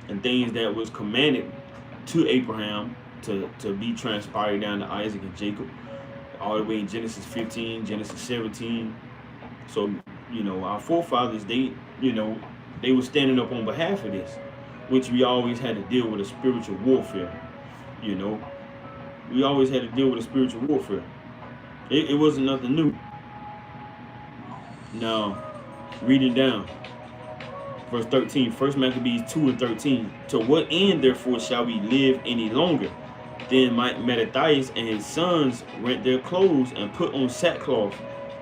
A: and things that was commanded to Abraham to be transpired down to Isaac and Jacob, all the way in Genesis 15, Genesis 17. So, you know, our forefathers, they were standing up on behalf of this, which we always had to deal with a spiritual warfare. You know, we always had to deal with a spiritual warfare. It wasn't nothing new. Now, reading down. Verse 13, First Maccabees 2 and 13. To what end, therefore, shall we live any longer? Then Mattathias and his sons rent their clothes and put on sackcloth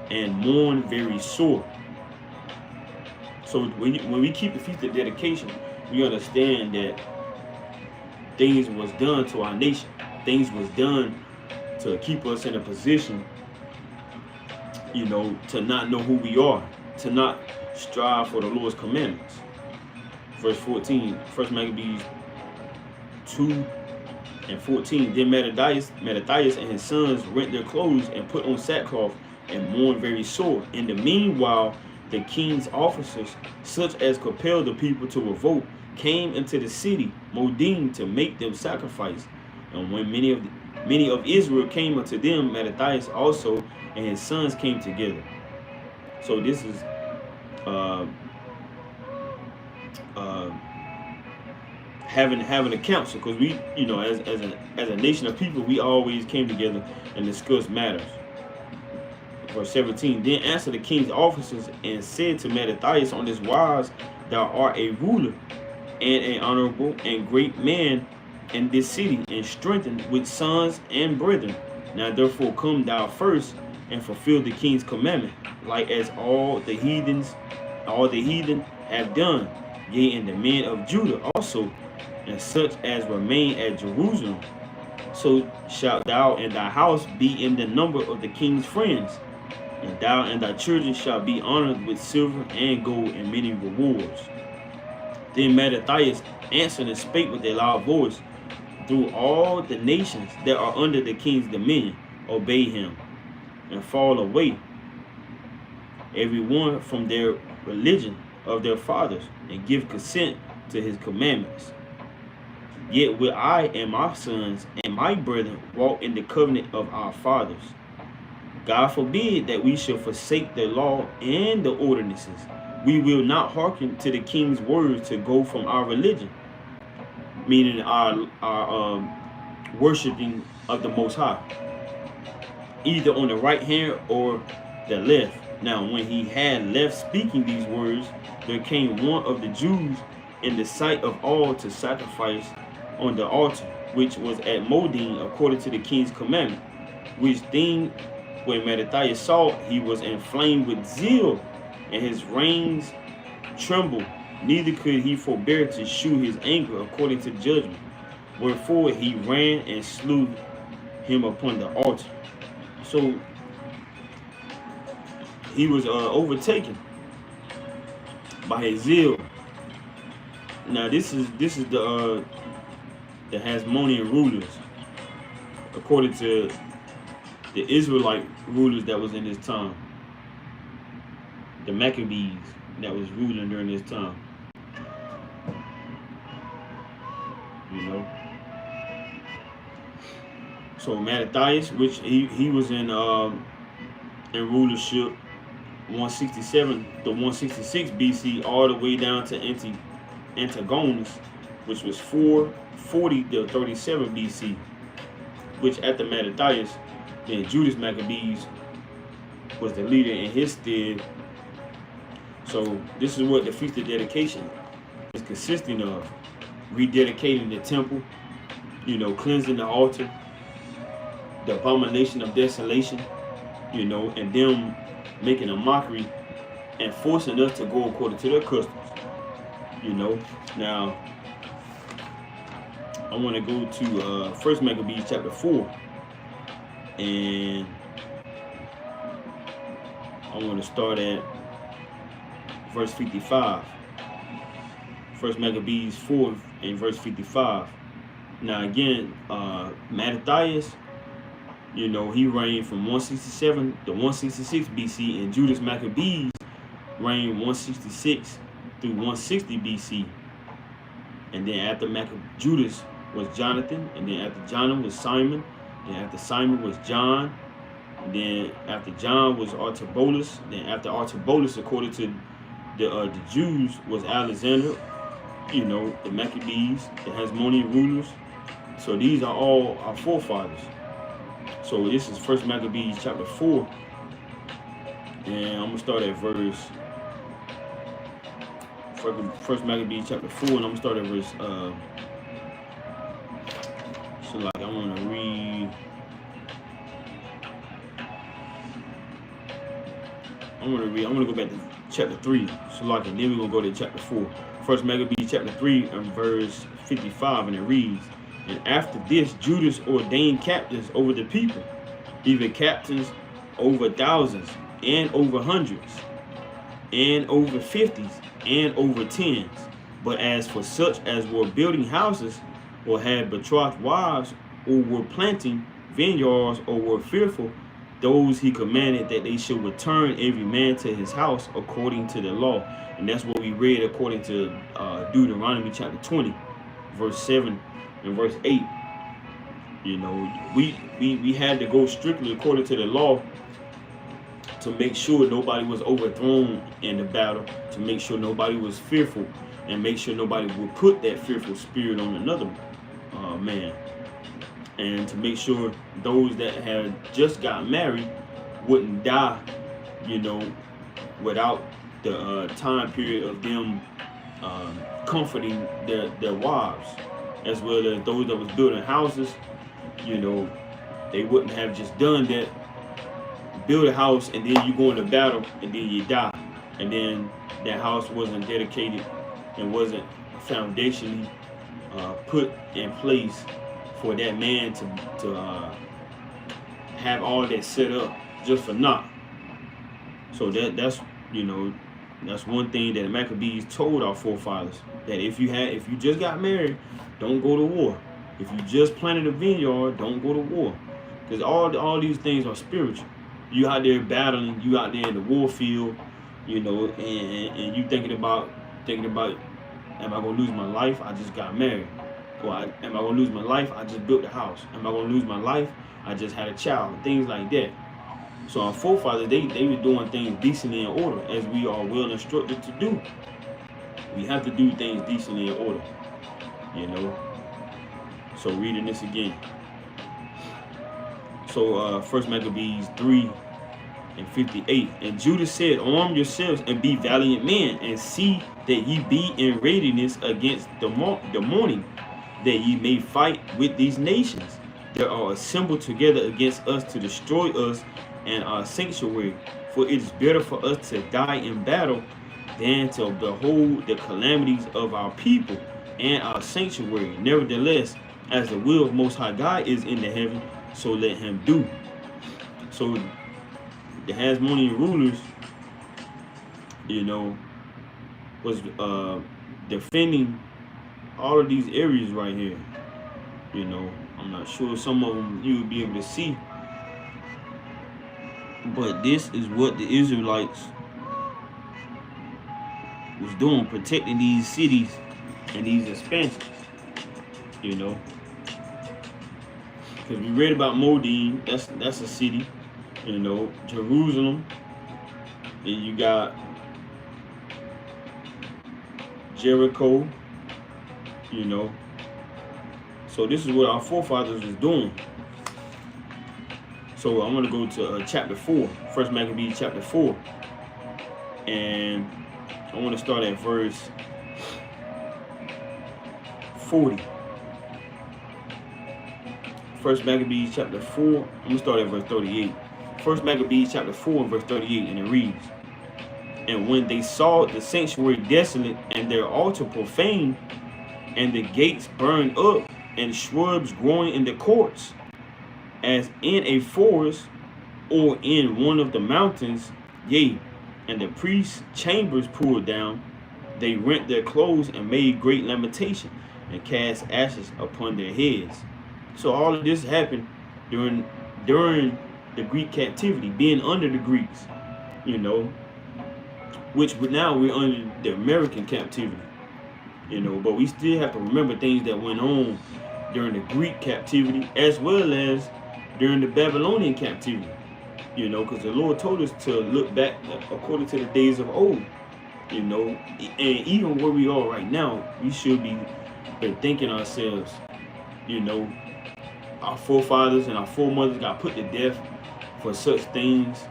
A: and mourn very sore. So when we keep the feast of dedication, we understand that things was done to our nation. Things was done to keep us in a position, you know, to not know who we are, to not strive for the Lord's commandments. Verse 14, First Maccabees 2 and 14. Then Mattathias and his sons rent their clothes and put on sackcloth and mourn very sore. In the meanwhile, the king's officers, such as compelled the people to revolt, came into the city, Modim, to make them sacrifice. And when many of Israel came unto them, Mattathias also and his sons came together. So this is having a council, because we, you know, as a nation of people, we always came together and discussed matters. Verse 17. Then answered the king's officers and said to Mattathias, on this wise thou art a ruler and an honorable and great man in this city, and strengthened with sons and brethren. Now therefore come thou first and fulfill the king's commandment, like as all the heathen have done, yea, and the men of Judah also, and such as remain at Jerusalem. So shalt thou and thy house be in the number of the king's friends, and thou and thy children shall be honored with silver and gold and many rewards. Then Mattathias answered and spake with a loud voice through all the nations that are under the king's dominion, obey him, and fall away, every one from their religion of their fathers, and give consent to his commandments. Yet will I and my sons and my brethren walk in the covenant of our fathers. God forbid that we shall forsake the law and the ordinances. We will not hearken to the king's words to go from our religion, meaning our worshiping of the Most High, either on the right hand or the left. Now when he had left speaking these words, there came one of the Jews in the sight of all to sacrifice on the altar, which was at Modin according to the king's commandment. Which thing when Mattathias saw, he was inflamed with zeal, and his reins trembled, neither could he forbear to shew his anger according to judgment. Wherefore he ran and slew him upon the altar. So he was overtaken by his zeal. Now this is the Hasmonean rulers, according to the Israelite rulers that was in this time, the Maccabees that was ruling during this time. You know. So Mattathias, which he was in rulership 167 to 166 BC, all the way down to Antigonus, which was 440 to 37 BC, which after Mattathias, then Judas Maccabees was the leader in his stead. So this is what the Feast of Dedication is consisting of: rededicating the temple, you know, cleansing the altar, the abomination of desolation, you know, and them making a mockery and forcing us to go according to their customs, you know. Now I want to go to First Maccabees chapter 4, and I want to start at verse 55. First Maccabees 4 and verse 55. Now again, Mattathias, you know, he reigned from 167 to 166 BC, and Judas Maccabees reigned 166 through 160 BC. And then after Judas was Jonathan, and then after Jonathan was Simon, then after Simon was John, and then after John was Artabolus, then after Artabolus, according to the Jews, was Alexander, you know, the Maccabees, the Hasmonean rulers. So these are all our forefathers. So this is First Maccabees chapter 4, and I'm gonna start at verse. First Maccabees chapter 4, and I'm gonna start at verse. So like I want to read. I'm gonna go back to chapter 3. So like, and then we're gonna go to chapter 4. First Maccabees chapter 3 and verse 55, and it reads. And after this, Judas ordained captains over the people, even captains over thousands, and over hundreds, and over 50s, and over 10s. But as for such as were building houses, or had betrothed wives, or were planting vineyards, or were fearful, those he commanded that they should return every man to his house according to the law. And that's what we read according to Deuteronomy chapter 20, verse 7 and verse 8. You know, we had to go strictly according to the law to make sure nobody was overthrown in the battle, to make sure nobody was fearful, and make sure nobody would put that fearful spirit on another man, and to make sure those that had just got married wouldn't die, you know, without the time period of them comforting their wives, as well as those that was building houses. You know, they wouldn't have just done that, build a house, and then you go into battle, and then you die, and then that house wasn't dedicated and wasn't foundationally put in place for that man to have all that set up just for naught. So that's you know, that's one thing that the Maccabees told our forefathers, that if you just got married, don't go to war. If you just planted a vineyard, don't go to war, because all these things are spiritual. You out there battling, you out there in the war field, you know, and you thinking about, am I gonna lose my life? I just got married. Or am I gonna lose my life? I just built a house. Am I gonna lose my life? I just had a child. Things like that. So our forefathers, they were doing things decently in order, as we are well instructed to do. We have to do things decently in order, you know. So reading this again. So 1 Maccabees 3:58. And Judah said, arm yourselves and be valiant men, and see that ye be in readiness against the morning, that ye may fight with these nations that are assembled together against us to destroy us and our sanctuary. For it is better for us to die in battle than to behold the calamities of our people and our sanctuary. Nevertheless, as the will of Most High God is in the heaven, so let him do. So the Hasmonean rulers, you know, was defending all of these areas right here. You know, I'm not sure, some of them you would be able to see, but this is what the Israelites was doing, protecting these cities and these expansions, you know. Because we read about Modin, that's a city, you know. Jerusalem, and you got Jericho, you know. So this is what our forefathers was doing. So I'm going to go to chapter 4, 1 Maccabees chapter 4. And I want to start at verse 40. 1 Maccabees chapter 4, I'm going to start at verse 38. 1 Maccabees chapter 4 and verse 38, and it reads, and when they saw the sanctuary desolate, and their altar profaned, and the gates burned up, and shrubs growing in the courts, as in a forest or in one of the mountains, yea, and the priests' chambers pulled down, they rent their clothes and made great lamentation, and cast ashes upon their heads. So all of this happened during the Greek captivity, being under the Greeks, you know, which now we're under the American captivity, you know. But we still have to remember things that went on during the Greek captivity, as well as during the Babylonian captivity, you know, because the Lord told us to look back according to the days of old, you know. And even where we are right now, we should be thinking ourselves, you know, our forefathers and our foremothers got put to death for such things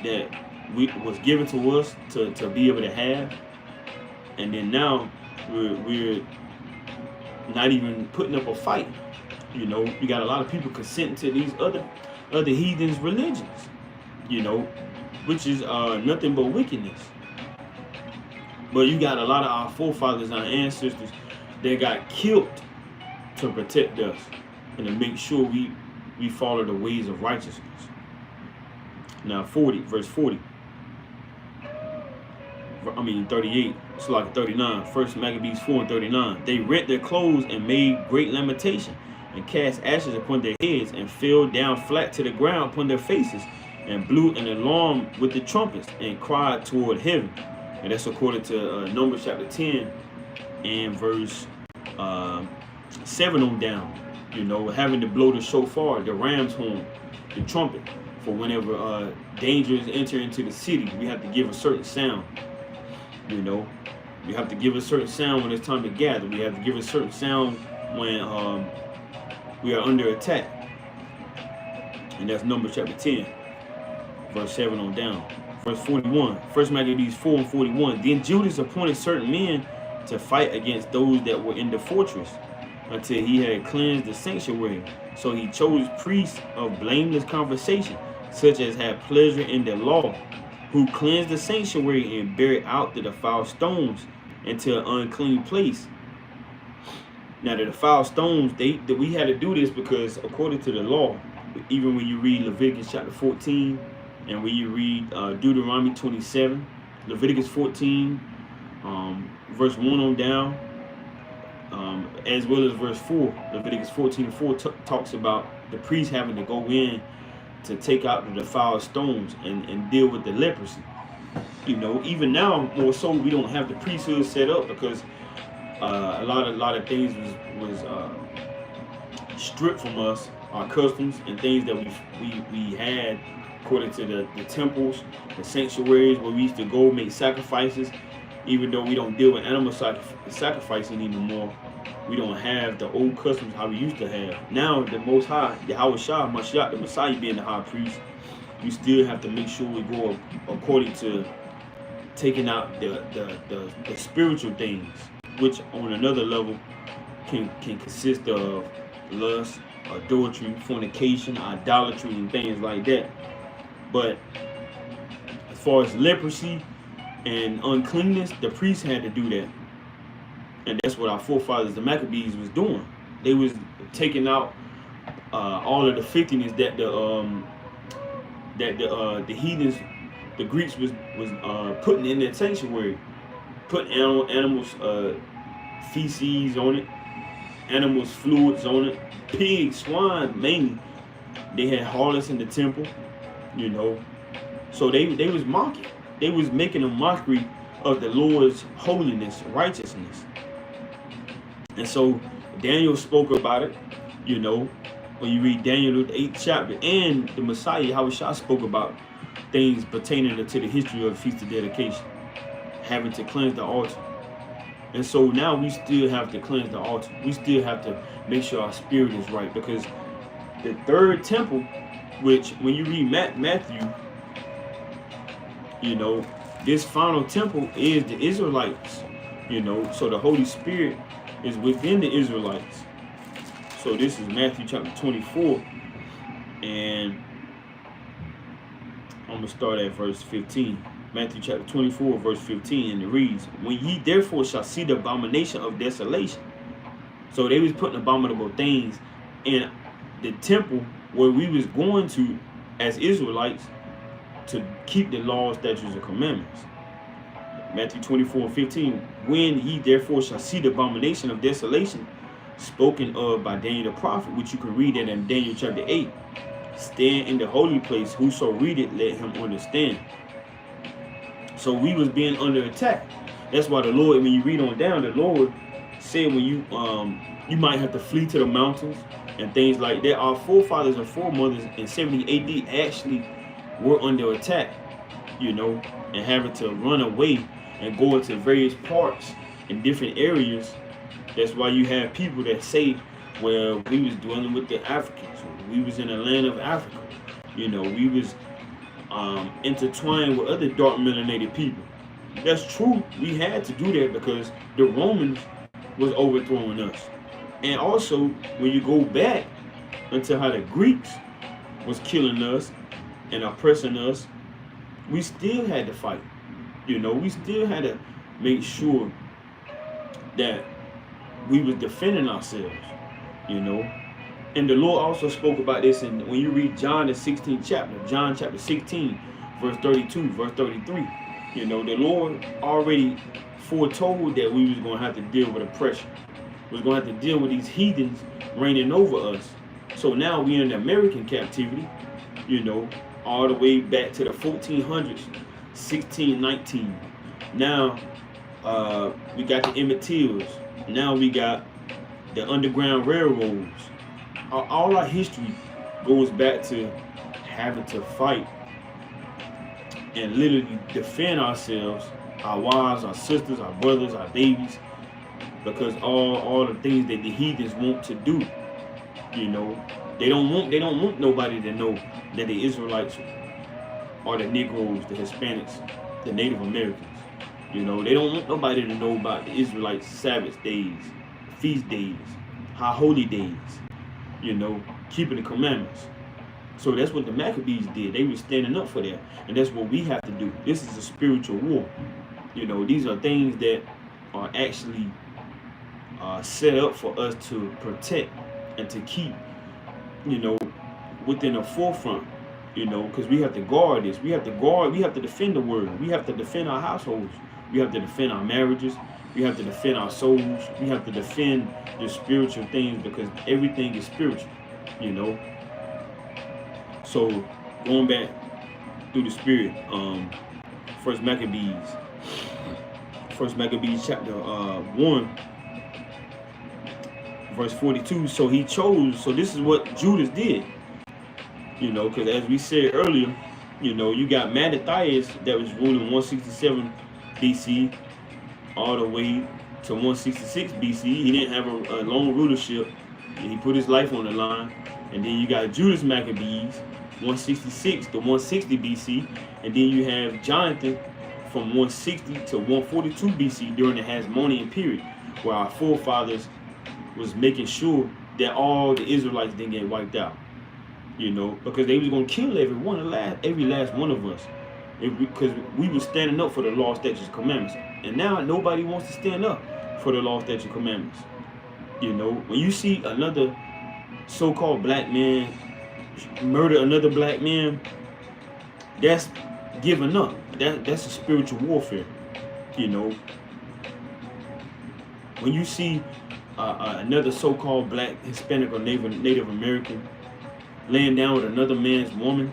A: that was given to us to be able to have, and then now we're not even putting up a fight. You know, you got a lot of people consenting to these other heathens' religions, you know, which is nothing but wickedness. But you got a lot of our forefathers, our ancestors, that got killed to protect us and to make sure we follow the ways of righteousness. Now 38, it's like 39. 1 Maccabees 4 and 39. They rent their clothes and made great lamentation, and cast ashes upon their heads, and fell down flat to the ground upon their faces, and blew an alarm with the trumpets, and cried toward heaven. And that's according to Numbers chapter 10 and verse 7 on down. You know, having to blow the shofar, the ram's horn, the trumpet, for whenever dangers enter into the city, we have to give a certain sound. You know, we have to give a certain sound when it's time to gather. We have to give a certain sound when we are under attack. And that's Numbers chapter 10, verse 7 on down. Verse 41, 1 Maccabees 4 and 41. Then Judas appointed certain men to fight against those that were in the fortress, until he had cleansed the sanctuary. So he chose priests of blameless conversation, such as had pleasure in the law, who cleansed the sanctuary and buried out the defiled stones into an unclean place. Now the defiled stones, we had to do this because according to the law, even when you read Leviticus chapter 14, and when you read Deuteronomy 27, Leviticus 14, verse 1 on down, as well as verse 4, Leviticus 14:4 talks about the priest having to go in to take out the defiled stones and deal with the leprosy. You know, even now more so, we don't have the priesthood set up because a lot of things was stripped from us, our customs and things that we had according to the temples, the sanctuaries where we used to go make sacrifices. Even though we don't deal with animal sacrificing anymore, we don't have the old customs how we used to have. Now the Most High, Yahweh Shah, Mashiach, the Messiah being the high priest, we still have to make sure we go according to taking out the spiritual things, which on another level can consist of lust, adultery, fornication, idolatry, and things like that. But as far as leprosy and uncleanness, the priests had to do that. And that's what our forefathers, the Maccabees, was doing. They was taking out all of the filthiness that the heathens, the Greeks was putting in their sanctuary, putting animals feces on it, animals fluids on it, pigs, swine mainly. They had harlots in the temple, you know. So they was mocking. They was making a mockery of the Lord's holiness, righteousness. And so Daniel spoke about it, you know, when you read Daniel the 8th chapter, and the Messiah, Yahweh Shah, spoke about things pertaining to the history of the Feast of Dedication, having to cleanse the altar. And so now we still have to cleanse the altar. We still have to make sure our spirit is right, because the third temple, which when you read Matthew, you know, this final temple is the Israelites, you know, so the Holy Spirit is within the Israelites. So this is Matthew chapter 24, and I'm going to start at verse 15. Matthew chapter 24, verse 15, and it reads, "When ye therefore shall see the abomination of desolation." So they was putting abominable things in the temple where we was going to as Israelites to keep the laws, statutes, and commandments. Matthew 24:15, "When ye therefore shall see the abomination of desolation, spoken of by Daniel the prophet," which you can read it in Daniel chapter 8, "stand in the holy place, whoso readeth, let him understand." So we was being under attack. That's why the Lord, when you read on down, the Lord said when you might have to flee to the mountains and things like that. Our forefathers and foremothers in 70 AD actually were under attack, you know, and having to run away and go into various parts in different areas. That's why you have people that say, well, we was dwelling with the Africans, we was in the land of Africa, you know, we was intertwined with other dark melanated people. That's true. We had to do that because the Romans was overthrowing us. And also, when you go back into how the Greeks was killing us and oppressing us, we still had to fight. You know, we still had to make sure that we was defending ourselves, you know. And the Lord also spoke about this, and when you read John the 16th chapter, John chapter 16, verse 32, verse 33, you know, the Lord already foretold that we was going to have to deal with oppression. We was going to have to deal with these heathens reigning over us. So now we in the American captivity, you know, all the way back to the 1400s, 1619. Now we got the Emmett Tills. Now we got the Underground Railroads. All our history goes back to having to fight and literally defend ourselves, our wives, our sisters, our brothers, our babies, because all the things that the heathens want to do, you know, they don't want nobody to know that the Israelites are the Negroes, the Hispanics, the Native Americans. You know, they don't want nobody to know about the Israelites' Sabbath days, feast days, high holy days, you know, keeping the commandments. So that's what the Maccabees did. They were standing up for that. And that's what we have to do. This is a spiritual war. You know, these are things that are actually set up for us to protect and to keep, within the forefront, because we have to guard this. We have to defend the word. We have to defend our households. We have to defend our marriages. We have to defend our souls. We have to defend the spiritual things, because everything is spiritual, So going back through the spirit, First Maccabees chapter 1, verse 42. So this is what Judas did, because as we said earlier, you got Mattathias that was ruling 167 BC all the way to 166 BC. He didn't have a long rulership, and he put his life on the line. And then you got Judas Maccabees, 166 to 160 BC, and then you have Jonathan from 160 to 142 BC during the Hasmonean period, where our forefathers was making sure that all the Israelites didn't get wiped out, because they was gonna kill every last one of us, because we were standing up for the law, statutes, and commandments. And now nobody wants to stand up for the law, statutes, and commandments. When you see another so-called black man murder another black man, that's giving up. That's a spiritual warfare. When you see another so-called black, Hispanic, or Native American laying down with another man's woman,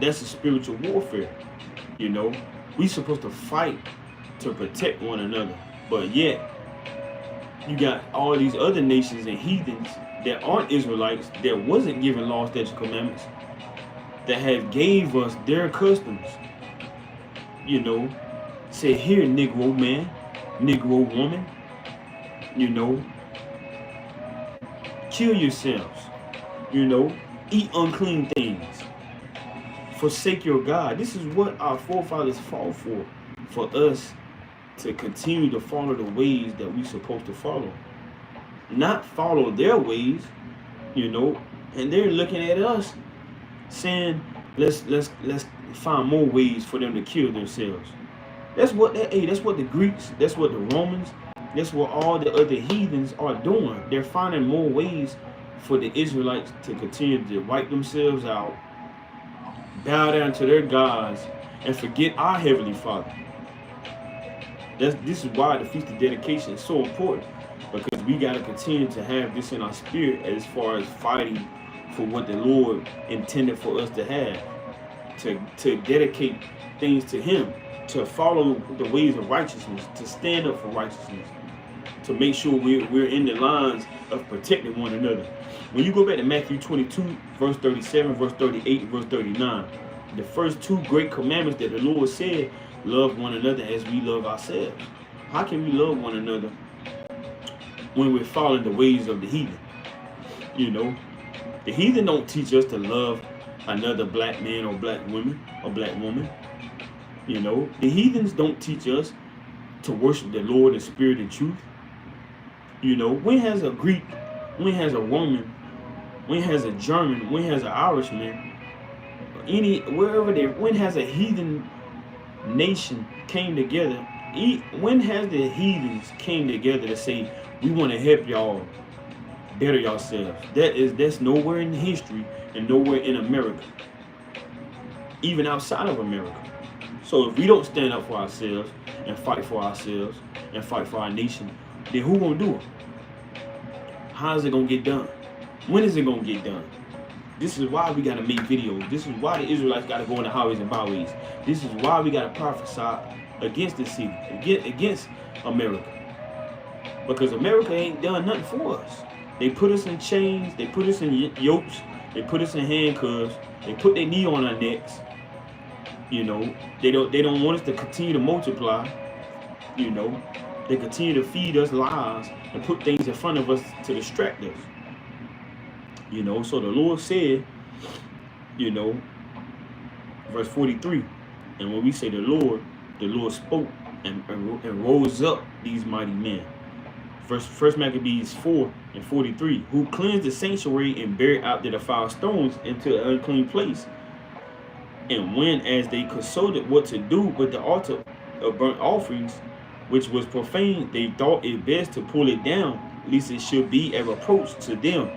A: that's a spiritual warfare. We supposed to fight to protect one another, but yet you got all these other nations and heathens that aren't Israelites, that wasn't given law, statutes, commandments, that have gave us their customs. Say, here, Negro man, Negro woman, kill yourselves, eat unclean things, forsake your God. This is what our forefathers fought for us to continue to follow the ways that we're supposed to follow. Not follow their ways, and they're looking at us saying, let's find more ways for them to kill themselves. That's what the Greeks, that's what the Romans, that's what all the other heathens are doing. They're finding more ways for the Israelites to continue to wipe themselves out, bow down to their gods, and forget our Heavenly Father. This is why the Feast of Dedication is so important, because we got to continue to have this in our spirit as far as fighting for what the Lord intended for us to have, to dedicate things to Him, to follow the ways of righteousness, to stand up for righteousness, to make sure we're in the lines of protecting one another. When you go back to Matthew 22, verse 37, verse 38, verse 39, the first two great commandments that the Lord said, love one another as we love ourselves. How can we love one another when we're following the ways of the heathen? The heathen don't teach us to love another black man or black woman or black woman. The heathens don't teach us to worship the Lord in spirit and truth. When has a Greek, when has a Roman, when has a German, when has an Irishman, when has a heathen nation came together? When has the heathens came together to say, we want to help y'all better yourselves? That's nowhere in history and nowhere in America, even outside of America. So if we don't stand up for ourselves and fight for ourselves and fight for our nation, then who gonna do it? How is it gonna get done? When is it gonna get done? This is why we gotta make videos. This is why the Israelites gotta go in the highways and byways. This is why we gotta prophesy against the city, against America. Because America ain't done nothing for us. They put us in chains, they put us in yokes, they put us in handcuffs, they put their knee on our necks. They don't want us to continue to multiply. They continue to feed us lies and put things in front of us to distract us. So the Lord said, verse 43, and when we say the Lord spoke and rose up these mighty men. First Maccabees 4 and 43, who cleansed the sanctuary and buried out the defiled stones into an unclean place. And when, as they consulted what to do with the altar of burnt offerings, which was profane, they thought it best to pull it down, lest it should be a reproach to them,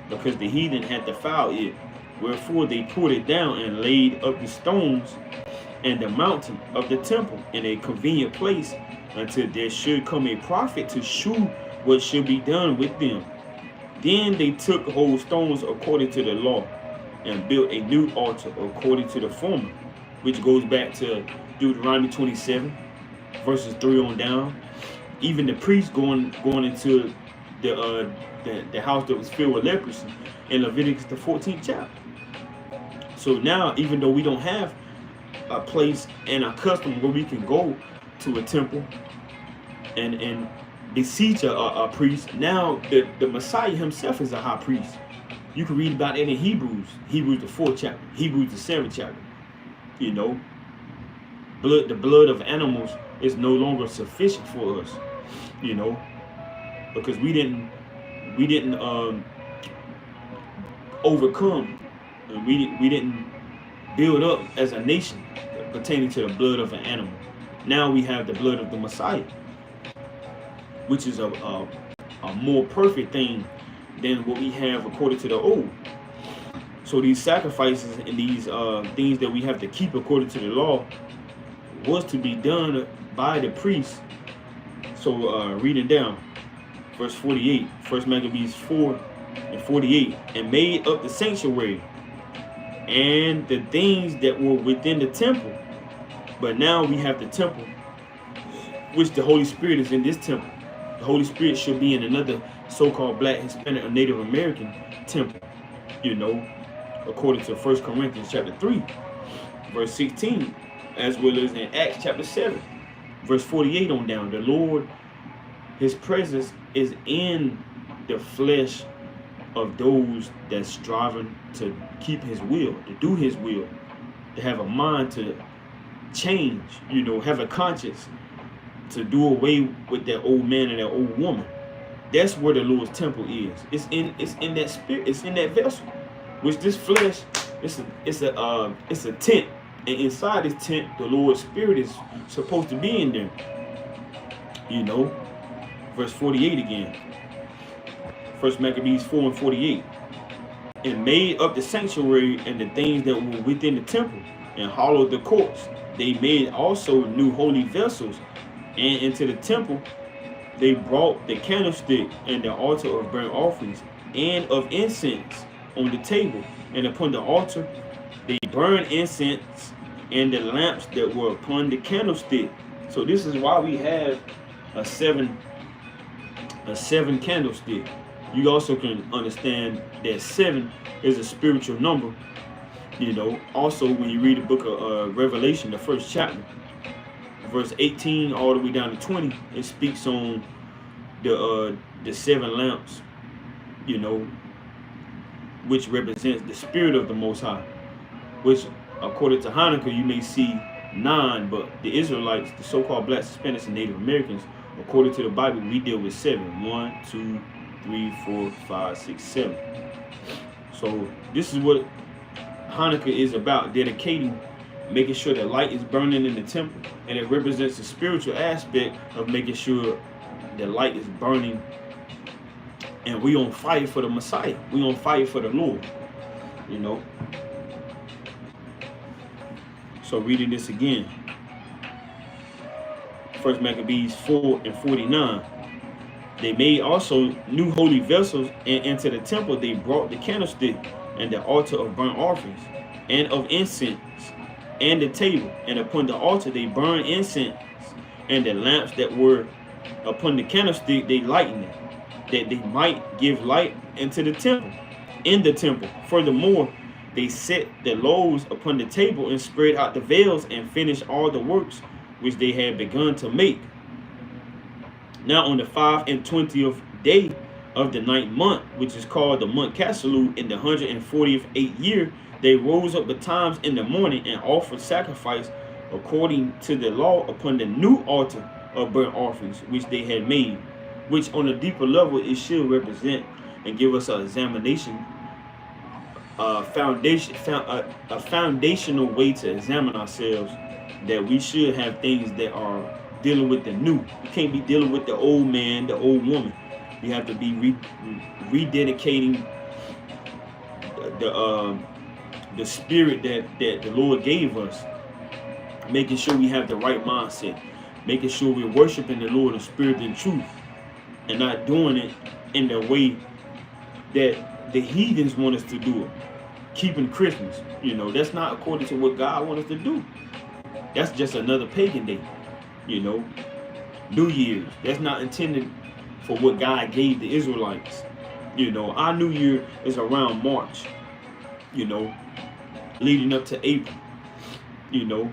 A: because the heathen had defiled it. Wherefore they pulled it down and laid up the stones and the mountain of the temple in a convenient place, until there should come a prophet to shew what should be done with them. Then they took whole stones according to the law, and built a new altar according to the former, which goes back to Deuteronomy 27, verses 3 on down. Even the priests going into the house that was filled with leprosy in Leviticus the 14th chapter. So now, even though we don't have a place and a custom where we can go to a temple and beseech a priest, now the Messiah himself is a high priest. You can read about it in Hebrews the 4th chapter, Hebrews the 7th chapter. You know, the blood of animals is no longer sufficient for us, you know, because we didn't overcome, and we didn't build up as a nation pertaining to the blood of an animal. Now we have the blood of the Messiah, which is a more perfect thing than what we have according to the old. So these sacrifices and these things that we have to keep according to the law was to be done by the priest. So reading down, verse 48, 1 Maccabees 4 and 48, and made up the sanctuary and the things that were within the temple. But now we have the temple, which the Holy Spirit is in this temple. The Holy Spirit should be in another so-called Black, Hispanic, or Native American temple, you know, according to 1 Corinthians chapter 3, verse 16, as well as in Acts chapter 7, verse 48 on down. The Lord, his presence is in the flesh of those that's striving to keep his will, to do his will, to have a mind to change, you know, have a conscience, to do away with that old man and that old woman. That's where the Lord's temple is. It's in that spirit, it's in that vessel. Which this flesh, it's a tent. And inside this tent, the Lord's Spirit is supposed to be in there. You know, verse 48 again. 1 Maccabees 4 and 48. And made up the sanctuary and the things that were within the temple, and hollowed the courts. They made also new holy vessels, and into the temple they brought the candlestick and the altar of burnt offerings and of incense on the table, and upon the altar they burned incense and the lamps that were upon the candlestick. So this is why we have a seven candlestick. You also can understand that 7 is a spiritual number. You know, also when you read the book of Revelation, the 1st chapter, verse 18 all the way down to 20, it speaks on the 7 lamps, you know, which represents the spirit of the Most High, which according to Hanukkah you may see 9, but the Israelites, the so-called Blacks, Hispanics, and Native Americans, according to the Bible, we deal with 7. 1, 2, 3, 4, 5, 6, 7. So this is what Hanukkah is about, dedicating, making sure that light is burning in the temple, and it represents the spiritual aspect of making sure the light is burning, and we on fire for the Messiah. We on fire for the Lord, you know. So reading this again, 1 Maccabees 4 and 49. They made also new holy vessels, and into the temple they brought the candlestick and the altar of burnt offerings and of incense and the table, and upon the altar they burned incense, and the lamps that were upon the candlestick they lightened it, that they might give light into the temple, in the temple. Furthermore, they set the loaves upon the table and spread out the veils and finished all the works which they had begun to make. Now on the 25th day of the 9th month, which is called the month Cassalu, in the 148th year, they rose up betimes in the morning and offered sacrifice according to the law upon the new altar of burnt offerings which they had made, which on a deeper level it should represent and give us an examination, a foundational way to examine ourselves, that we should have things that are dealing with the new. You can't be dealing with the old man, the old woman. You have to be rededicating the spirit that the Lord gave us, making sure we have the right mindset, making sure we're worshiping the Lord in spirit and truth, and not doing it in the way that the heathens want us to do it. Keeping Christmas, you know, that's not according to what God wants us to do. That's just another pagan day, you know. New Year's, that's not intended for what God gave the Israelites. You know, our New Year is around March, you know, leading up to April, you know.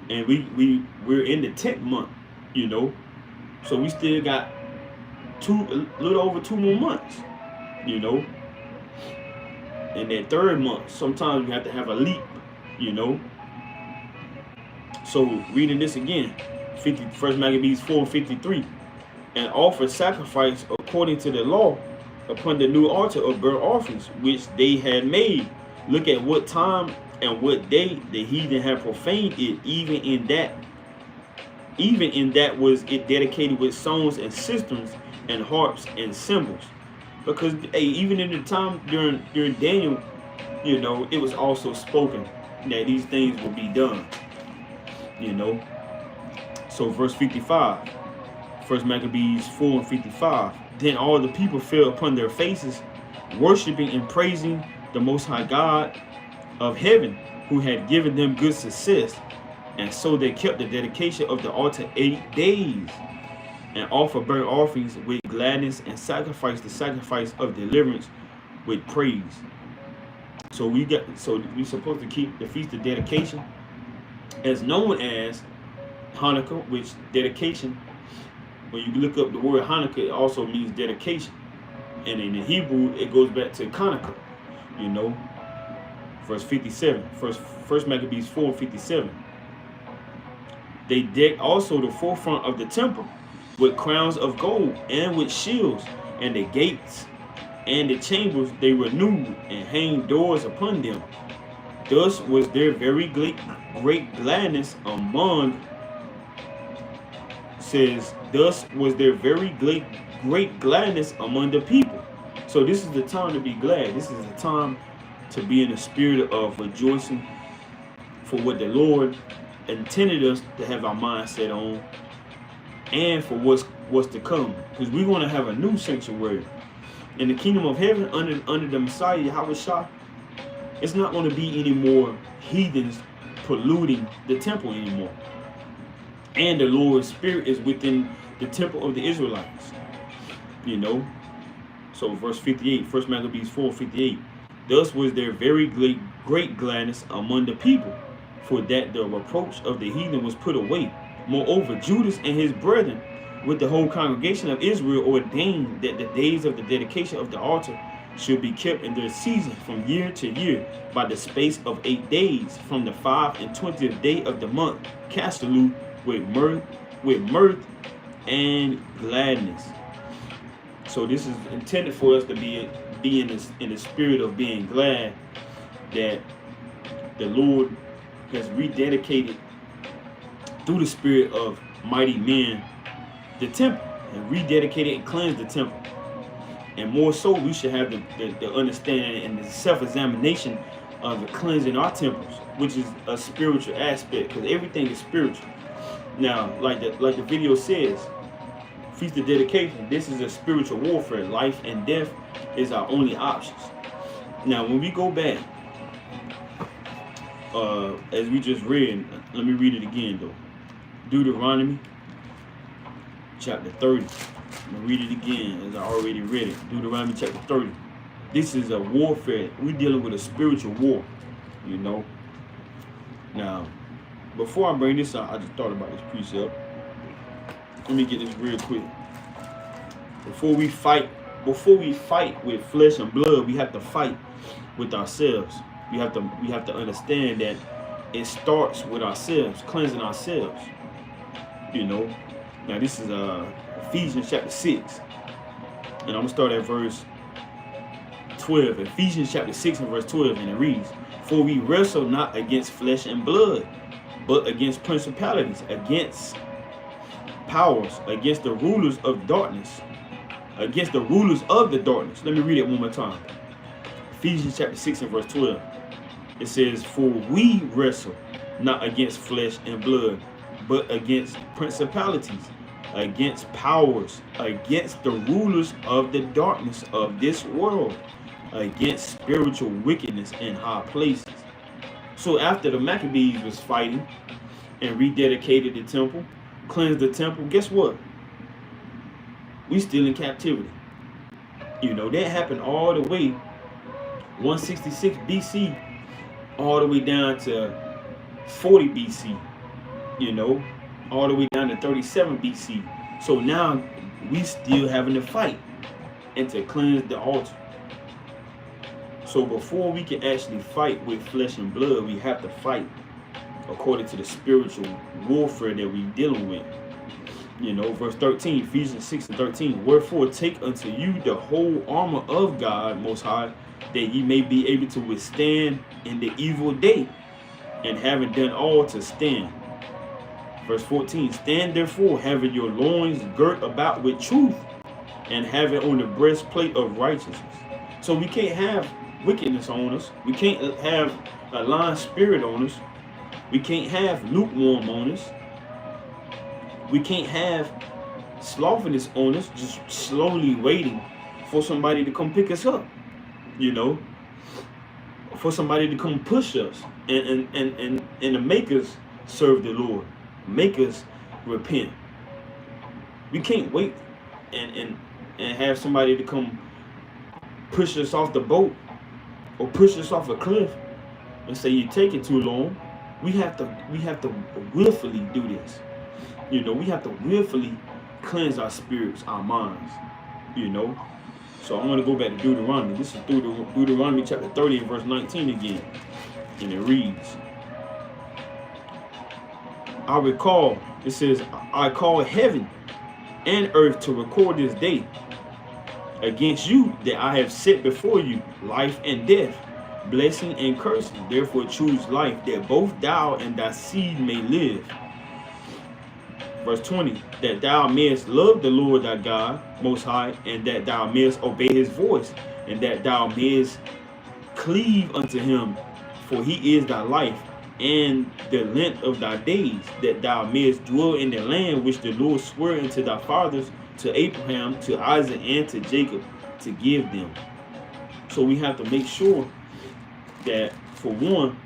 A: And we're in the 10th month, you know. So we still got a little over 2 more months, you know. And that 3rd month, sometimes we have to have a leap, you know. So reading this again, 1 Maccabees 4:53, and offer sacrifice according to the law upon the new altar of burnt offerings which they had made. Look at what time and what day the heathen had profaned it. Even in that was it dedicated with songs and cisterns and harps and cymbals. Because hey, even in the time during Daniel, you know, it was also spoken that these things will be done, you know. So verse 55, 1 Maccabees 4:55, then all the people fell upon their faces, worshiping and praising the Most High God of heaven, who had given them good success. And so they kept the dedication of the altar 8 days, and offer burnt offerings with gladness, and sacrifice the sacrifice of deliverance with praise. So we're supposed to keep the feast of dedication, as known as Hanukkah, which dedication, when you look up the word Hanukkah, it also means dedication. And in the Hebrew, it goes back to Hanukkah, you know. Verse 57, first Maccabees 4:57. They decked also the forefront of the temple with crowns of gold and with shields, and the gates and the chambers they renewed, and hanged doors upon them. Thus was there very great gladness among, thus was there very great gladness among the people. So this is the time to be glad. This is the time to be in the spirit of rejoicing for what the Lord intended us to have our mindset on, and for what's to come. Because we're going to have a new sanctuary in the kingdom of heaven under the Messiah, Yahushua. It's not going to be any more heathens polluting the temple anymore. And the Lord's spirit is within the temple of the Israelites, you know. So verse 58, 1 Maccabees 4:58. Thus was there very great gladness among the people, for that the reproach of the heathen was put away. Moreover, Judas and his brethren with the whole congregation of Israel ordained that the days of the dedication of the altar should be kept in their season from year to year by the space of 8 days, from the 25th day of the month, Castelou, with mirth and gladness. So this is intended for us to be in the spirit of being glad that the Lord has rededicated through the spirit of mighty men the temple, and rededicated and cleansed the temple. And more so, we should have the understanding and the self-examination of cleansing our temples, which is a spiritual aspect, because everything is spiritual. Now, like the video says, feast of dedication, this is a spiritual warfare. Life and death is our only options. Now, when we go back, as we just read, let me read it again though. Deuteronomy chapter 30. I'm going to read it again as I already read it. Deuteronomy chapter 30. This is a warfare. We're dealing with a spiritual war, you know. Now, before I bring this out, I just thought about this precept. Let me get this real quick. Before we fight with flesh and blood, we have to fight with ourselves. We have to understand that it starts with ourselves, cleansing ourselves. You know. Now this is Ephesians chapter 6. And I'm gonna start at verse 12. Ephesians chapter 6 and verse 12, and it reads, "For we wrestle not against flesh and blood, but against principalities, against powers, against the rulers of darkness, against the rulers of the darkness. Let me read it one more time. Ephesians chapter 6 and verse 12. It says, for we wrestle not against flesh and blood, but against principalities, against powers, against the rulers of the darkness of this world, against spiritual wickedness in high places. So after the Maccabees was fighting and rededicated the temple, cleansed the temple, guess what? We still in captivity. You know, that happened all the way 166 BC, all the way down to 40 BC, you know, all the way down to 37 BC. So now we still having to fight and to cleanse the altar. So before we can actually fight with flesh and blood, we have to fight according to the spiritual warfare that we're dealing with. You know, verse 13, Ephesians 6 and 13. Wherefore take unto you the whole armor of God Most High, that ye may be able to withstand in the evil day, and having done all to stand. Verse 14, stand therefore, having your loins girt about with truth, and having on the breastplate of righteousness. So we can't have wickedness on us. We can't have a lying spirit on us. We can't have lukewarm on us. We can't have slothfulness on us, just slowly waiting for somebody to come pick us up, you know, for somebody to come push us and to make us serve the Lord, make us repent. We can't wait and have somebody to come push us off the boat or push us off a cliff and say you're taking too long. We have to willfully do this. You know, we have to willfully cleanse our spirits, our minds, you know. So I'm going to go back to Deuteronomy. This is Deuteronomy chapter 30 and verse 19 again. And it reads, it says, I call heaven and earth to record this day against you, that I have set before you life and death, blessing and cursing. Therefore choose life, that both thou and thy seed may live. Verse 20, that thou mayest love the Lord thy God Most High, and that thou mayest obey his voice, and that thou mayest cleave unto him, for he is thy life and the length of thy days, that thou mayest dwell in the land which the Lord swore unto thy fathers, to Abraham, to Isaac, and to Jacob, to give them. So we have to make sure that, for one,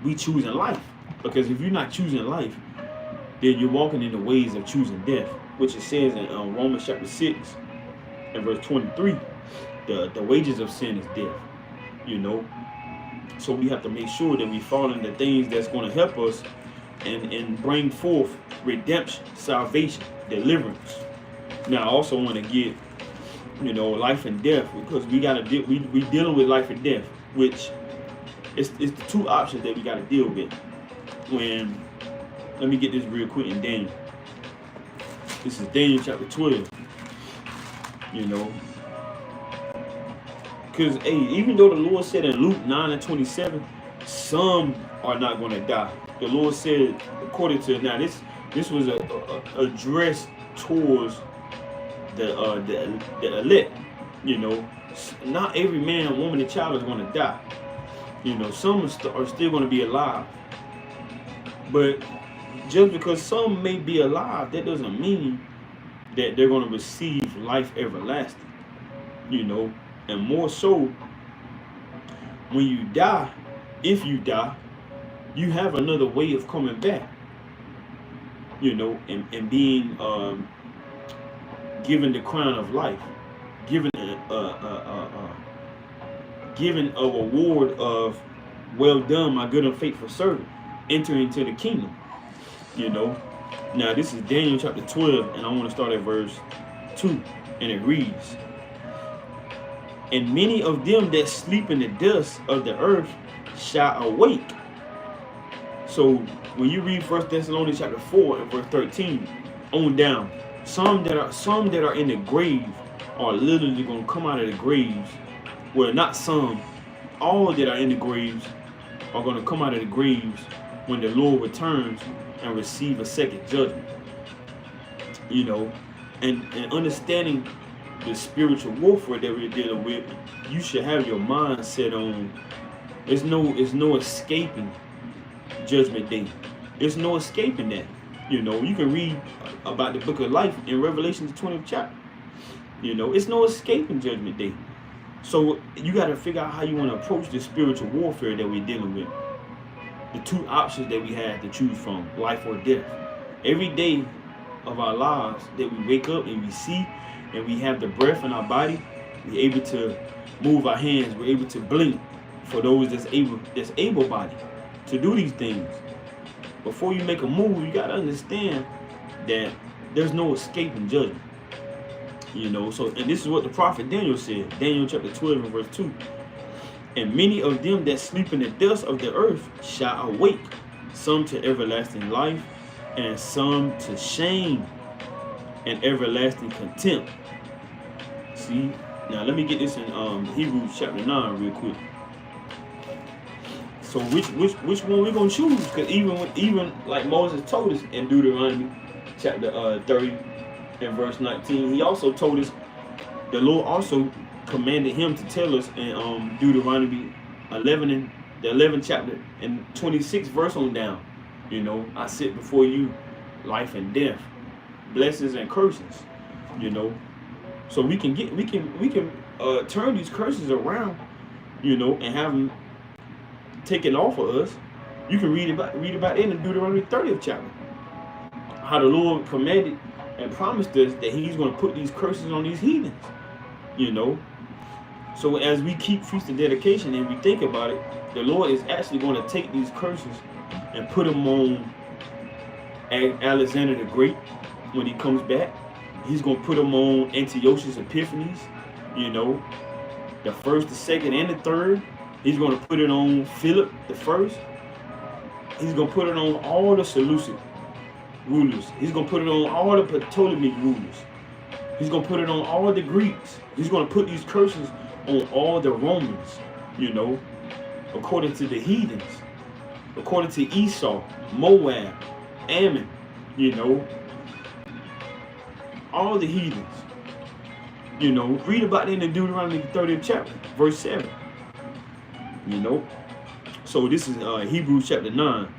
A: we choosing life. Because if you're not choosing life, then you're walking in the ways of choosing death, which it says in Romans chapter 6 and verse 23, the wages of sin is death, you know. So we have to make sure that we fall in the things that's going to help us and bring forth redemption, salvation, deliverance. Now I also want to get, you know, life and death, because we got to we dealing with life and death, which it's the two options that we got to deal with. When, let me get this real quick in Daniel. This is Daniel chapter 12. You know, because hey, even though the Lord said in Luke 9 and 27, some are not going to die. The Lord said, according to, now this was a address towards the elect. You know, not every man, woman, and child is going to die. You know, some are still going to be alive. But just because some may be alive, that doesn't mean that they're going to receive life everlasting. You know, and more so, when you die, if you die, you have another way of coming back. You know, and being given the crown of life, given given a reward of, well done, my good and faithful servant, enter into the kingdom. You know, now this is Daniel chapter 12, and I want to start at verse 2, and it reads, and many of them that sleep in the dust of the earth shall awake. So when you read 1 Thessalonians chapter 4 and verse 13 on down, some that are in the grave are literally going to come out of the graves. Well, not some, all that are in the graves are going to come out of the graves when the Lord returns and receive a second judgment. You know, and understanding the spiritual warfare that we're dealing with, you should have your mind set on it's no escaping judgment day. There's no escaping that. You know, you can read about the book of life in Revelation, the 20th chapter. You know, it's no escaping judgment day. So you got to figure out how you want to approach the spiritual warfare that we're dealing with. The two options that we have to choose from, life or death. Every day of our lives that we wake up and we see and we have the breath in our body, we're able to move our hands, we're able to blink. For those that's able-bodied to do these things. Before you make a move, you got to understand that there's no escaping judgment. You know, so, and this is what the prophet Daniel said, Daniel chapter 12 and verse 2. And many of them that sleep in the dust of the earth shall awake, some to everlasting life, and some to shame and everlasting contempt. See, now let me get this in Hebrews chapter 9 real quick. So which one we gonna choose? Because even like Moses told us in Deuteronomy chapter 30 and verse 19, he also told us, the Lord also commanded him to tell us in Deuteronomy 11 and the 11th chapter and 26th verse on down. You know, I set before you life and death, blessings and curses. You know, so we can turn these curses around. You know, and have them taken off of us. You can read about it in the Deuteronomy 30th chapter. How the Lord commanded and promised us that he's going to put these curses on these heathens. You know. So as we keep Feast of Dedication and we think about it, the Lord is actually going to take these curses and put them on Alexander the Great when he comes back. He's going to put them on Antiochus Epiphanes, you know, the first, the second, and the third. He's going to put it on Philip the first. He's going to put it on all the Seleucid rulers. He's going to put it on all the Ptolemaic rulers. He's going to put it on all the Greeks. He's going to put these curses on all the Romans, you know, according to the heathens, according to Esau, Moab, Ammon, you know, all the heathens. You know, read about it in the Deuteronomy 30th chapter, verse 7. You know, so this is Hebrews chapter 9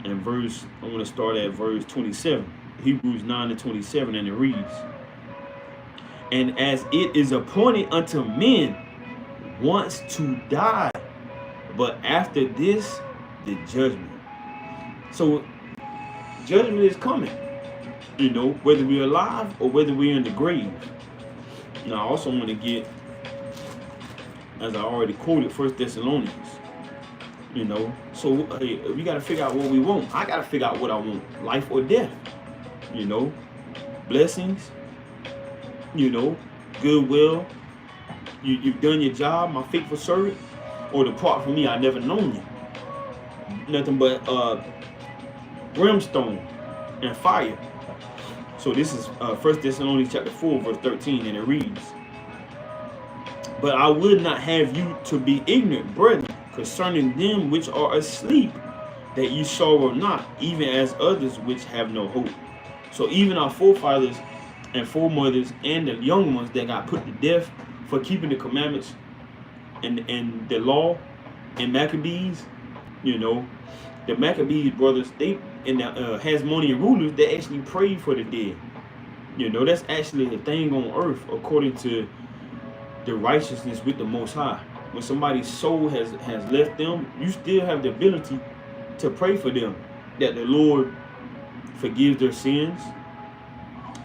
A: and verse, I want to start at verse 27. Hebrews 9 and 27, and it reads, and as it is appointed unto men once to die, but after this, the judgment. So judgment is coming, you know, whether we're alive or whether we're in the grave. Now I also want to get, as I already quoted, 1 Thessalonians, you know. So we got to figure out what we want. I got to figure out what I want, life or death, you know, blessings, you know, goodwill. You've done your job, my faithful servant, or depart from me, I never known you. Nothing but brimstone and fire. So this is 1 Thessalonians chapter 4, verse 13, and it reads, but I would not have you to be ignorant, brethren, concerning them which are asleep, that you sorrow not, even as others which have no hope. So even our forefathers and foremothers and the young ones that got put to death for keeping the commandments and the law in Maccabees, you know, the Maccabees brothers, they and the Hasmonean rulers, they actually prayed for the dead. You know, that's actually a thing on earth according to the righteousness with the Most High. When somebody's soul has left them, you still have the ability to pray for them, that the Lord forgives their sins,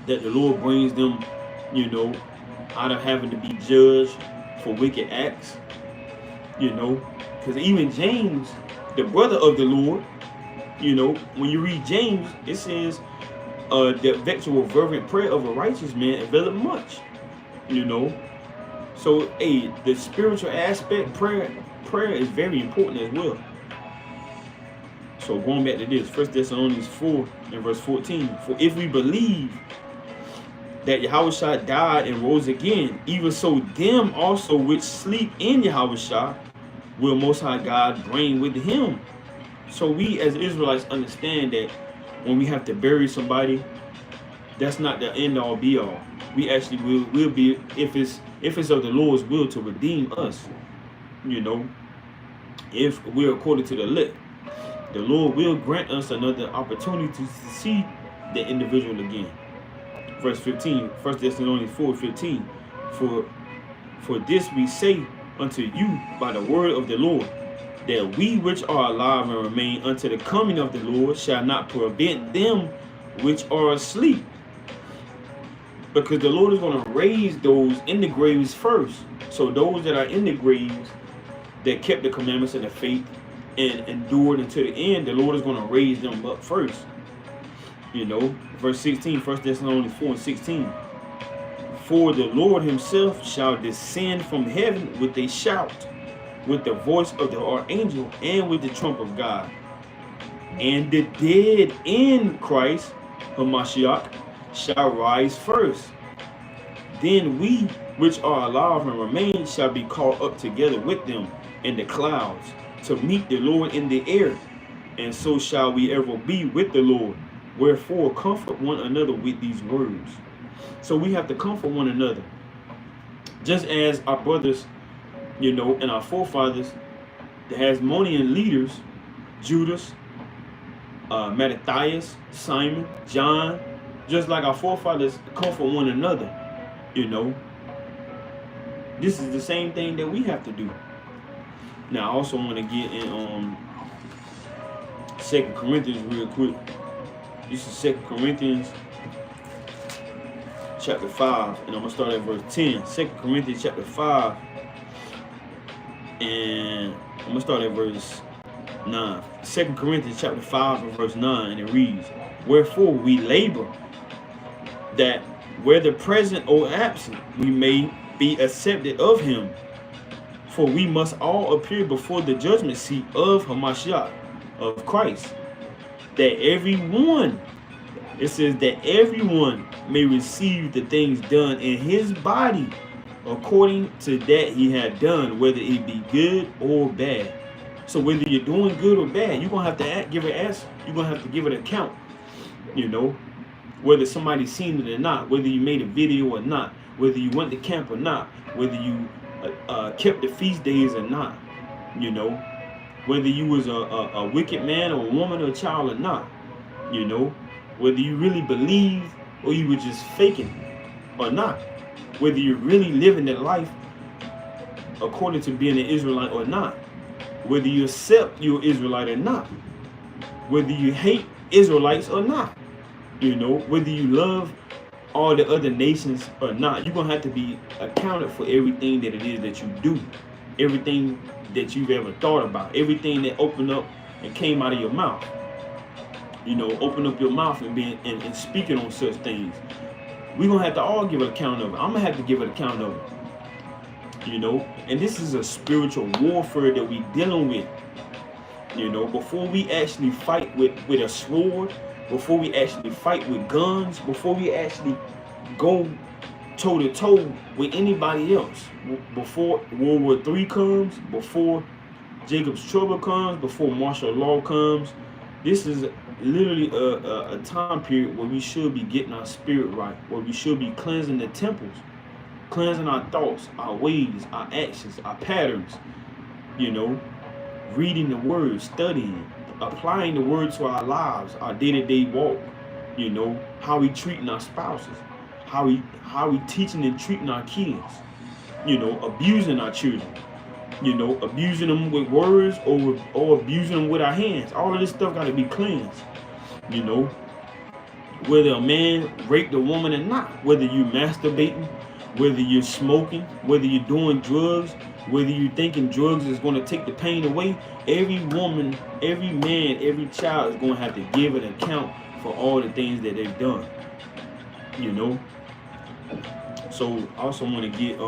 A: that the Lord brings them, you know, out of having to be judged for wicked acts, you know, because even James, the brother of the Lord, you know, when you read James, it says the effectual fervent prayer of a righteous man availeth much, you know. So, hey, the spiritual aspect, prayer is very important as well. So going back to this, 1 Thessalonians 4 and verse 14, for if we believe that Yahushua died and rose again, even so them also which sleep in Yahushua will Most High God bring with him. So we as Israelites understand that when we have to bury somebody, that's not the end all be all. We actually will be, if it's of the Lord's will to redeem us, you know, if we're according to the elect, the Lord will grant us another opportunity to see the individual again. Verse 15, 1 Thessalonians 4:15. For this we say unto you by the word of the Lord, that we which are alive and remain unto the coming of the Lord shall not prevent them which are asleep. Because the Lord is going to raise those in the graves first. So those that are in the graves that kept the commandments and the faith and endured until the end, the Lord is going to raise them up first. You know, verse 16, 1 Thessalonians 4:16. For the Lord himself shall descend from heaven with a shout, with the voice of the archangel, and with the trump of God. And the dead in Christ, Hamashiach, shall rise first. Then we which are alive and remain shall be caught up together with them in the clouds to meet the Lord in the air. And so shall we ever be with the Lord. Wherefore comfort one another with these words. So we have to comfort one another. Just as our brothers, you know, and our forefathers, the Hasmonean leaders, Judas, Mattathias, Simon, John, just like our forefathers comfort one another, you know. This is the same thing that we have to do. Now I also want to get in 2 Corinthians real quick. This is 2 Corinthians chapter 5, and I'm going to start at verse 10. 2 Corinthians chapter 5, and I'm going to start at verse 9. 2 Corinthians chapter 5 and verse 9, and it reads, Wherefore we labor, that whether present or absent, we may be accepted of him. For we must all appear before the judgment seat of Hamashiach, of Christ, that everyone, it says that everyone may receive the things done in his body according to that he had done, whether it be good or bad. So whether you're doing good or bad, you're going to have to give an answer. You're going to have to give an account, you know, whether somebody's seen it or not, whether you made a video or not, whether you went to camp or not, whether you kept the feast days or not, you know, whether you was a wicked man or a woman or a child or not, you know, whether you really believed or you were just faking or not, whether you're really living the life according to being an Israelite or not, whether you accept you're Israelite or not, whether you hate Israelites or not, you know, whether you love all the other nations or not, you're going to have to be accounted for everything that it is that you do, everything that you've ever thought about, everything that opened up and came out of your mouth. You know, open up your mouth and speaking on such things. We're going to have to all give an account of it. I'm going to have to give an account of it. You know, and this is a spiritual warfare that we're dealing with. You know, before we actually fight with a sword, before we actually fight with guns, before we actually go toe-to-toe with anybody else, before World War III comes, before Jacob's trouble comes, before martial law comes, this is literally a time period where we should be getting our spirit right, where we should be cleansing the temples, cleansing our thoughts, our ways, our actions, our patterns, you know, reading the word, studying, applying the word to our lives, our day-to-day walk, you know, how we treating our spouses, how we teaching and treating our kids, you know, abusing our children, you know, abusing them with words or abusing them with our hands. All of this stuff got to be cleansed, you know, whether a man raped a woman or not, whether you masturbating, whether you're smoking, whether you're doing drugs, whether you're thinking drugs is going to take the pain away. Every woman, every man, every child is going to have to give an account for all the things that they've done, you know. So I also want to get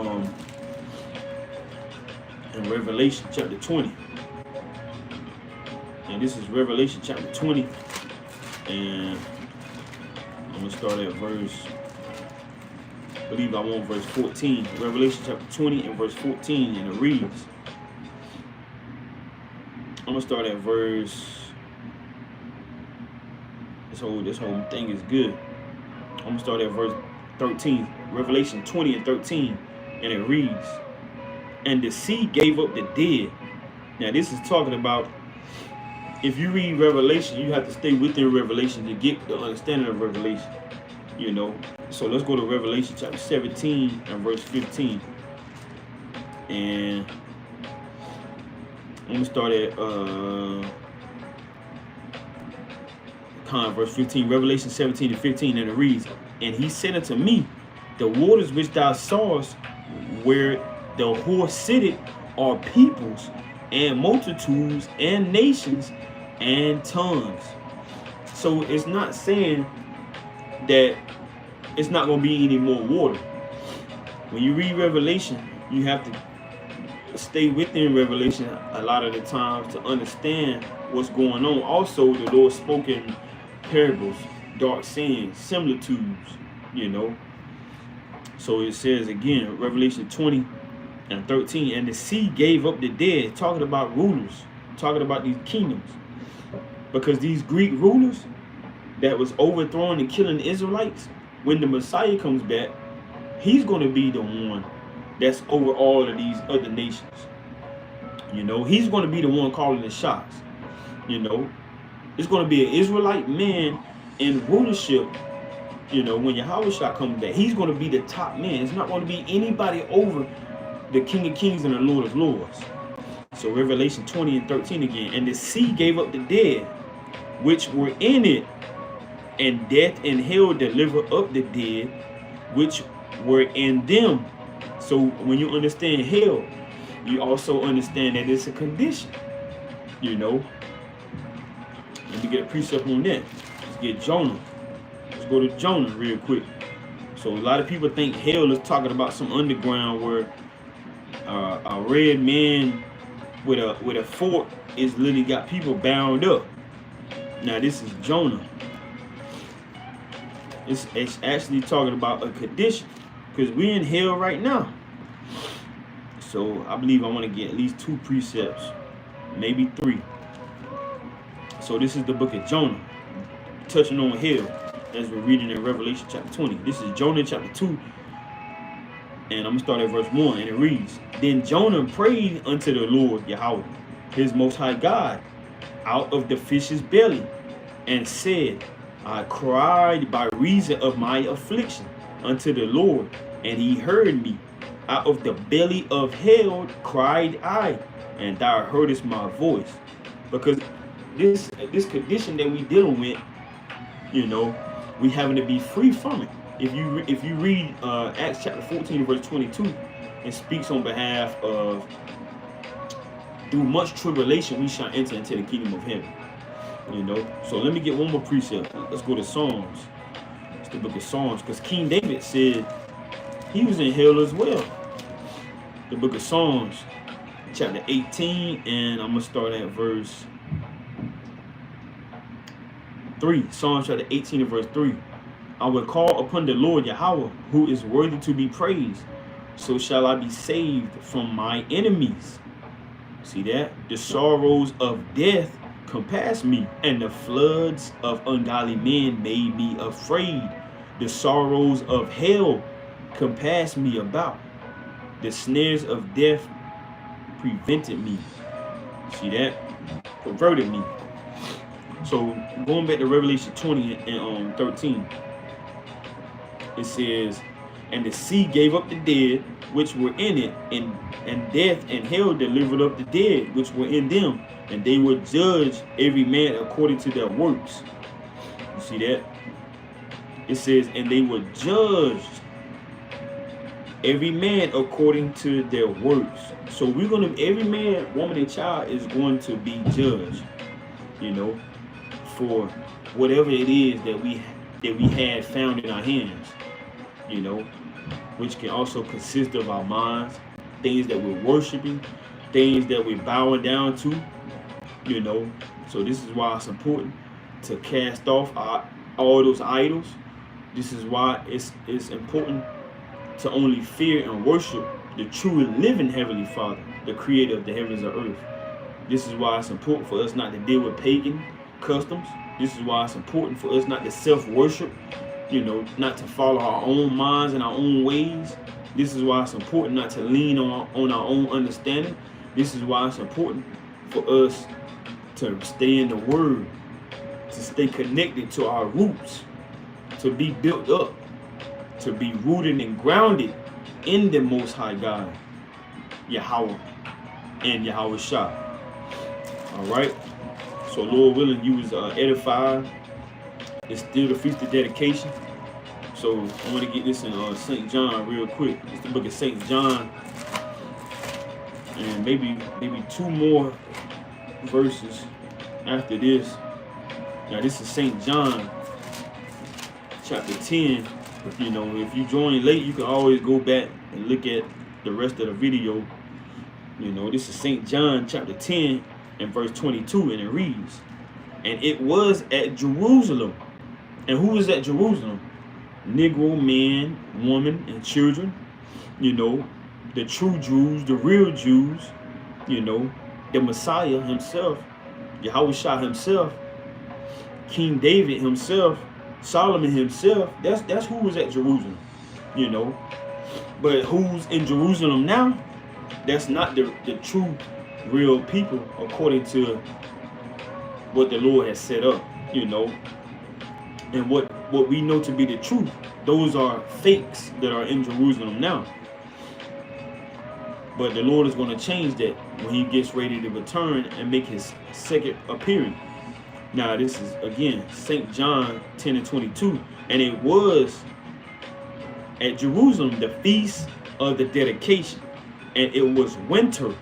A: in Revelation chapter 20, and this is Revelation chapter 20, and I'm going to start at verse 14. Revelation chapter 20 and verse 14, and it reads, I'm going to start at verse this whole thing is good. I'm going to start at verse 13. Revelation 20 and 13. And it reads, and the sea gave up the dead. Now this is talking about, if you read Revelation, you have to stay within Revelation to get the understanding of Revelation. You know, so let's go to Revelation chapter 17 and verse 15. And I'm going to start at verse 15. Revelation 17 and 15. And it reads, and he said unto me, the waters which thou sawest, where the horse sitteth, are peoples and multitudes and nations and tongues. So it's not saying that it's not going to be any more water. When you read Revelation, you have to stay within Revelation a lot of the times to understand what's going on. Also, the Lord spoke in parables, dark sayings, similitudes, you know. So it says again, Revelation 20 and 13, and the sea gave up the dead, talking about rulers, talking about these kingdoms. Because these Greek rulers that was overthrowing and killing the Israelites, when the Messiah comes back, he's going to be the one that's over all of these other nations. You know, he's going to be the one calling the shots. You know, it's going to be an Israelite man in rulership. You know, when Yahweh comes back, he's going to be the top man. It's not going to be anybody over the King of Kings and the Lord of Lords. So Revelation 20 and 13 again. And the sea gave up the dead, which were in it, and death and hell delivered up the dead, which were in them. So when you understand hell, you also understand that it's a condition. You know, let me get a precept on that. Let's get Jonah. Let's go to Jonah real quick. So a lot of people think hell is talking about some underground where a red man with a fork is literally got people bound up. Now this is Jonah. It's actually talking about a condition, because we're in hell right now. So I believe I want to get at least 2 precepts, maybe 3. So this is the book of Jonah, touching on hell, as we're reading in Revelation chapter 20. This is Jonah chapter 2, and I'm going to start at verse 1, and it reads, then Jonah prayed unto the Lord Yahweh, his most high God, out of the fish's belly, and said, I cried by reason of my affliction unto the Lord, and he heard me. Out of the belly of hell cried I, and thou heardest my voice. Because this condition that we dealing with, you know, we having to be free from it. If you read Acts chapter 14 verse 22, it speaks on behalf of, through much tribulation we shall enter into the kingdom of heaven. You know, so let me get one more precept. Let's go to Psalms. It's the book of Psalms, because King David said he was in hell as well. The book of Psalms, chapter 18, and I'm going to start at verse 3. Psalms chapter 18 and verse 3. I will call upon the Lord Yahweh, who is worthy to be praised. So shall I be saved from my enemies. See that? The sorrows of death compassed me, and the floods of ungodly men made me afraid. The sorrows of hell compassed me about. The snares of death prevented me. See that? Perverted me. So going back to Revelation 20 and 13, it says, and the sea gave up the dead which were in it, and death and hell delivered up the dead which were in them, and they will judge every man according to their works. You see that? It says, and they will judge every man according to their works. So we're going to, every man, woman, and child is going to be judged, you know, for whatever it is that we had found in our hands, you know, which can also consist of our minds, things that we're worshiping, things that we're bowing down to, you know. So this is why it's important to cast off all those idols. This is why it's important to only fear and worship the true and living Heavenly Father, the creator of the heavens and earth. This is why it's important for us not to deal with pagan customs, This is why it's important for us not to self-worship, you know, not to follow our own minds and our own ways. This is why it's important not to lean on our own understanding. This is why it's important for us to stay in the Word, to stay connected to our roots, to be built up, to be rooted and grounded in the Most High God, Yahweh and Yahweh Shah. All right. So Lord willing, you was edified. It's still the Feast of Dedication. So I want to get this in St. John real quick. It's the book of St. John, and maybe 2 more verses after this. Now this is St. John chapter 10. You know, if you join late, you can always go back and look at the rest of the video. You know, this is St. John chapter 10 and verse 22, and it reads, "And it was at Jerusalem." And who was at Jerusalem? Negro, man, woman, and children. You know, the true Jews, the real Jews. You know, the Messiah himself, Yahweh Shah himself, King David himself, Solomon himself. That's who was at Jerusalem. You know, but who's in Jerusalem now? That's not the true, real people according to what the Lord has set up. You know, and what we know to be the truth. Those are fakes that are in Jerusalem now. But the Lord is going to change that when he gets ready to return and make his second appearing. Now this is again St. John 10 and 22. "And it was at Jerusalem the feast of the dedication, and it was winter.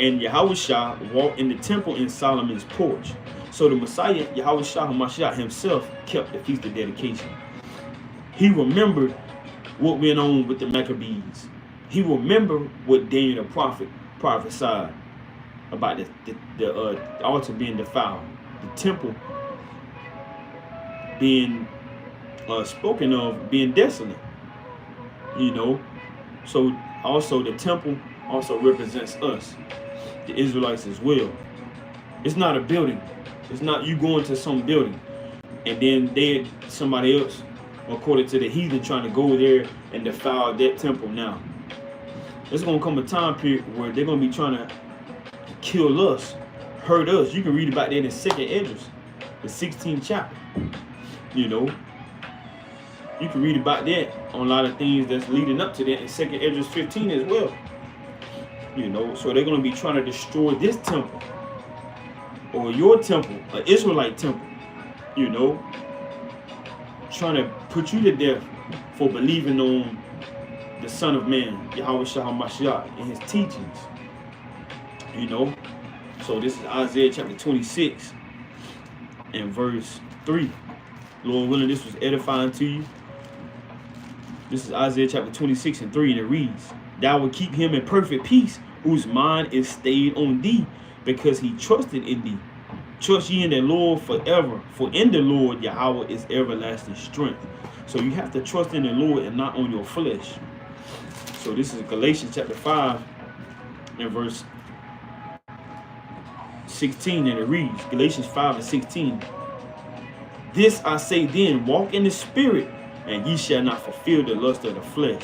A: And Yahweh Shah walked in the temple in Solomon's porch." So the Messiah, Yahweh Shah HaMashiach himself, kept the Feast of Dedication. He remembered what went on with the Maccabees. He remembered what Daniel the prophet prophesied about the altar being defiled, the temple being spoken of being desolate. You know, so also the temple also represents us, the Israelites as well. It's not a building. It's not you going to some building and then somebody else, according to the heathen, trying to go there and defile that temple now. There's going to come a time period where they're going to be trying to kill us, hurt us. You can read about that in 2nd Esdras, the 16th chapter. You know, you can read about that on a lot of things that's leading up to that in 2nd Esdras 15 as well. You know, so they're going to be trying to destroy this temple, or your temple, an Israelite temple, you know, trying to put you to death for believing on the Son of Man, Yahweh Shah HaMashiach, and his teachings, you know. So this is Isaiah chapter 26 and verse 3. Lord willing, this was edifying to you. This is Isaiah chapter 26 and 3, and it reads, "Thou will keep him in perfect peace, whose mind is stayed on thee, because he trusted in thee. Trust ye in the Lord forever, for in the Lord Yahweh is everlasting strength." So you have to trust in the Lord and not on your flesh. So this is Galatians chapter 5 and verse 16, and it reads, Galatians 5 and 16. "This I say then, walk in the spirit, and ye shall not fulfill the lust of the flesh."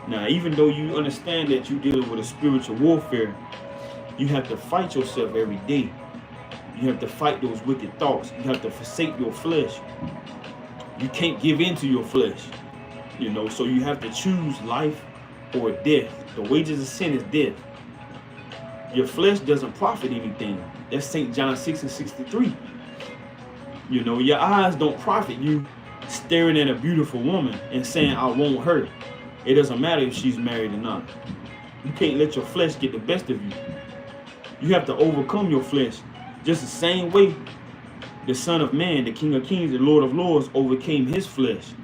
A: Now, even though you understand that you're dealing with a spiritual warfare, you have to fight yourself every day. You have to fight those wicked thoughts. You have to forsake your flesh. You can't give in to your flesh. You know, so you have to choose life or death. The wages of sin is death. Your flesh doesn't profit anything. That's St. John 6 and 63. You know, your eyes don't profit you staring at a beautiful woman and saying, "I want her." It doesn't matter if she's married or not. You can't let your flesh get the best of you. You have to overcome your flesh. Just the same way the Son of Man, the King of Kings, the Lord of Lords, overcame his flesh.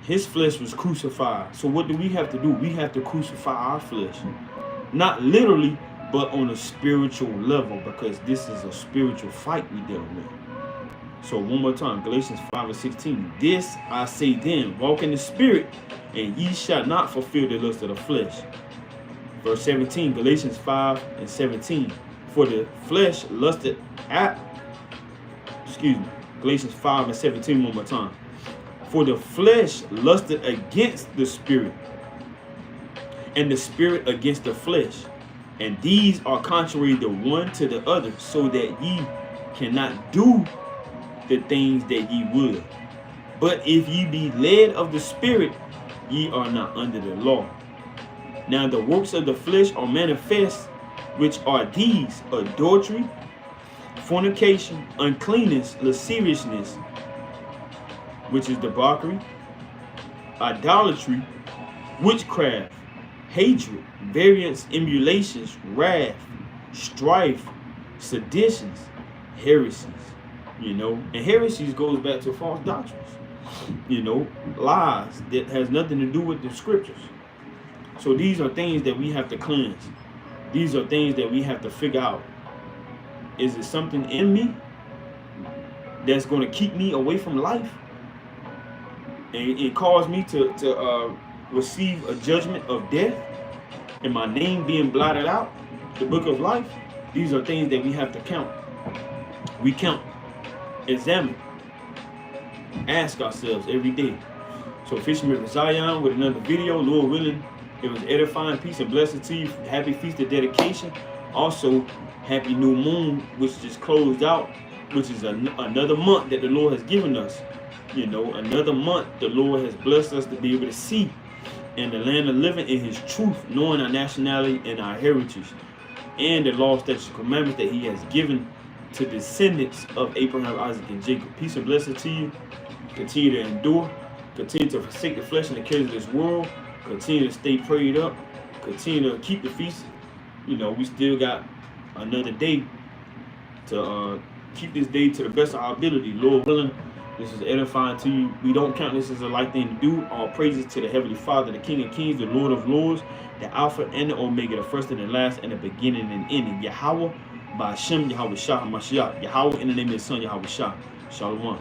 A: His flesh was crucified. So what do we have to do? We have to crucify our flesh. Not literally, but on a spiritual level, because this is a spiritual fight we're dealing with. So one more time, Galatians 5 and 16. "This I say then, walk in the spirit, and ye shall not fulfill the lust of the flesh." Verse 17, Galatians 5 and 17. For the flesh lusted at, Galatians 5:17 one more time. For the flesh lusted against the spirit, and the spirit against the flesh. And these are contrary the one to the other, so that ye cannot do the things that ye would. But if ye be led of the Spirit, ye are not under the law. Now the works of the flesh are manifest, which are these: adultery, fornication, uncleanness, lasciviousness, which is debauchery, idolatry, witchcraft, hatred, variance, emulations, wrath, strife, seditions, heresies. And heresies goes back to false doctrines. Lies that has nothing to do with the scriptures. So these are things that we have to cleanse. These are things that we have to figure out. Is it something in me that's going to keep me away from life and it cause me to receive a judgment of death and my name being blotted out, the book of life? These are things that we have to count. We count, examine, ask ourselves every day. So Fisherman of Zion with another video. Lord willing, it was edifying. Peace and blessings to you. Happy feast of dedication. Also, happy new moon, which just closed out, which is another month that the Lord has given us. Another month the Lord has blessed us to be able to see in the land of living in his truth, knowing our nationality and our heritage, and the law, statutes, and commandments that he has given to descendants of Abraham, Isaac, and Jacob. Peace and blessings to you. Continue to endure. Continue to forsake the flesh and the cares of this world. Continue to stay prayed up. Continue to keep the feast. We still got another day to keep this day to the best of our ability. Lord willing, this is edifying to you. We don't count this as a light thing to do. All praises to the Heavenly Father, the King of Kings, the Lord of Lords, the Alpha and the Omega, the first and the last, and the beginning and ending. Yahweh, by Hashem, Yahweh Shah, Mashiach. Yahweh, in the name of his Son, Yahweh Shah. Shalom.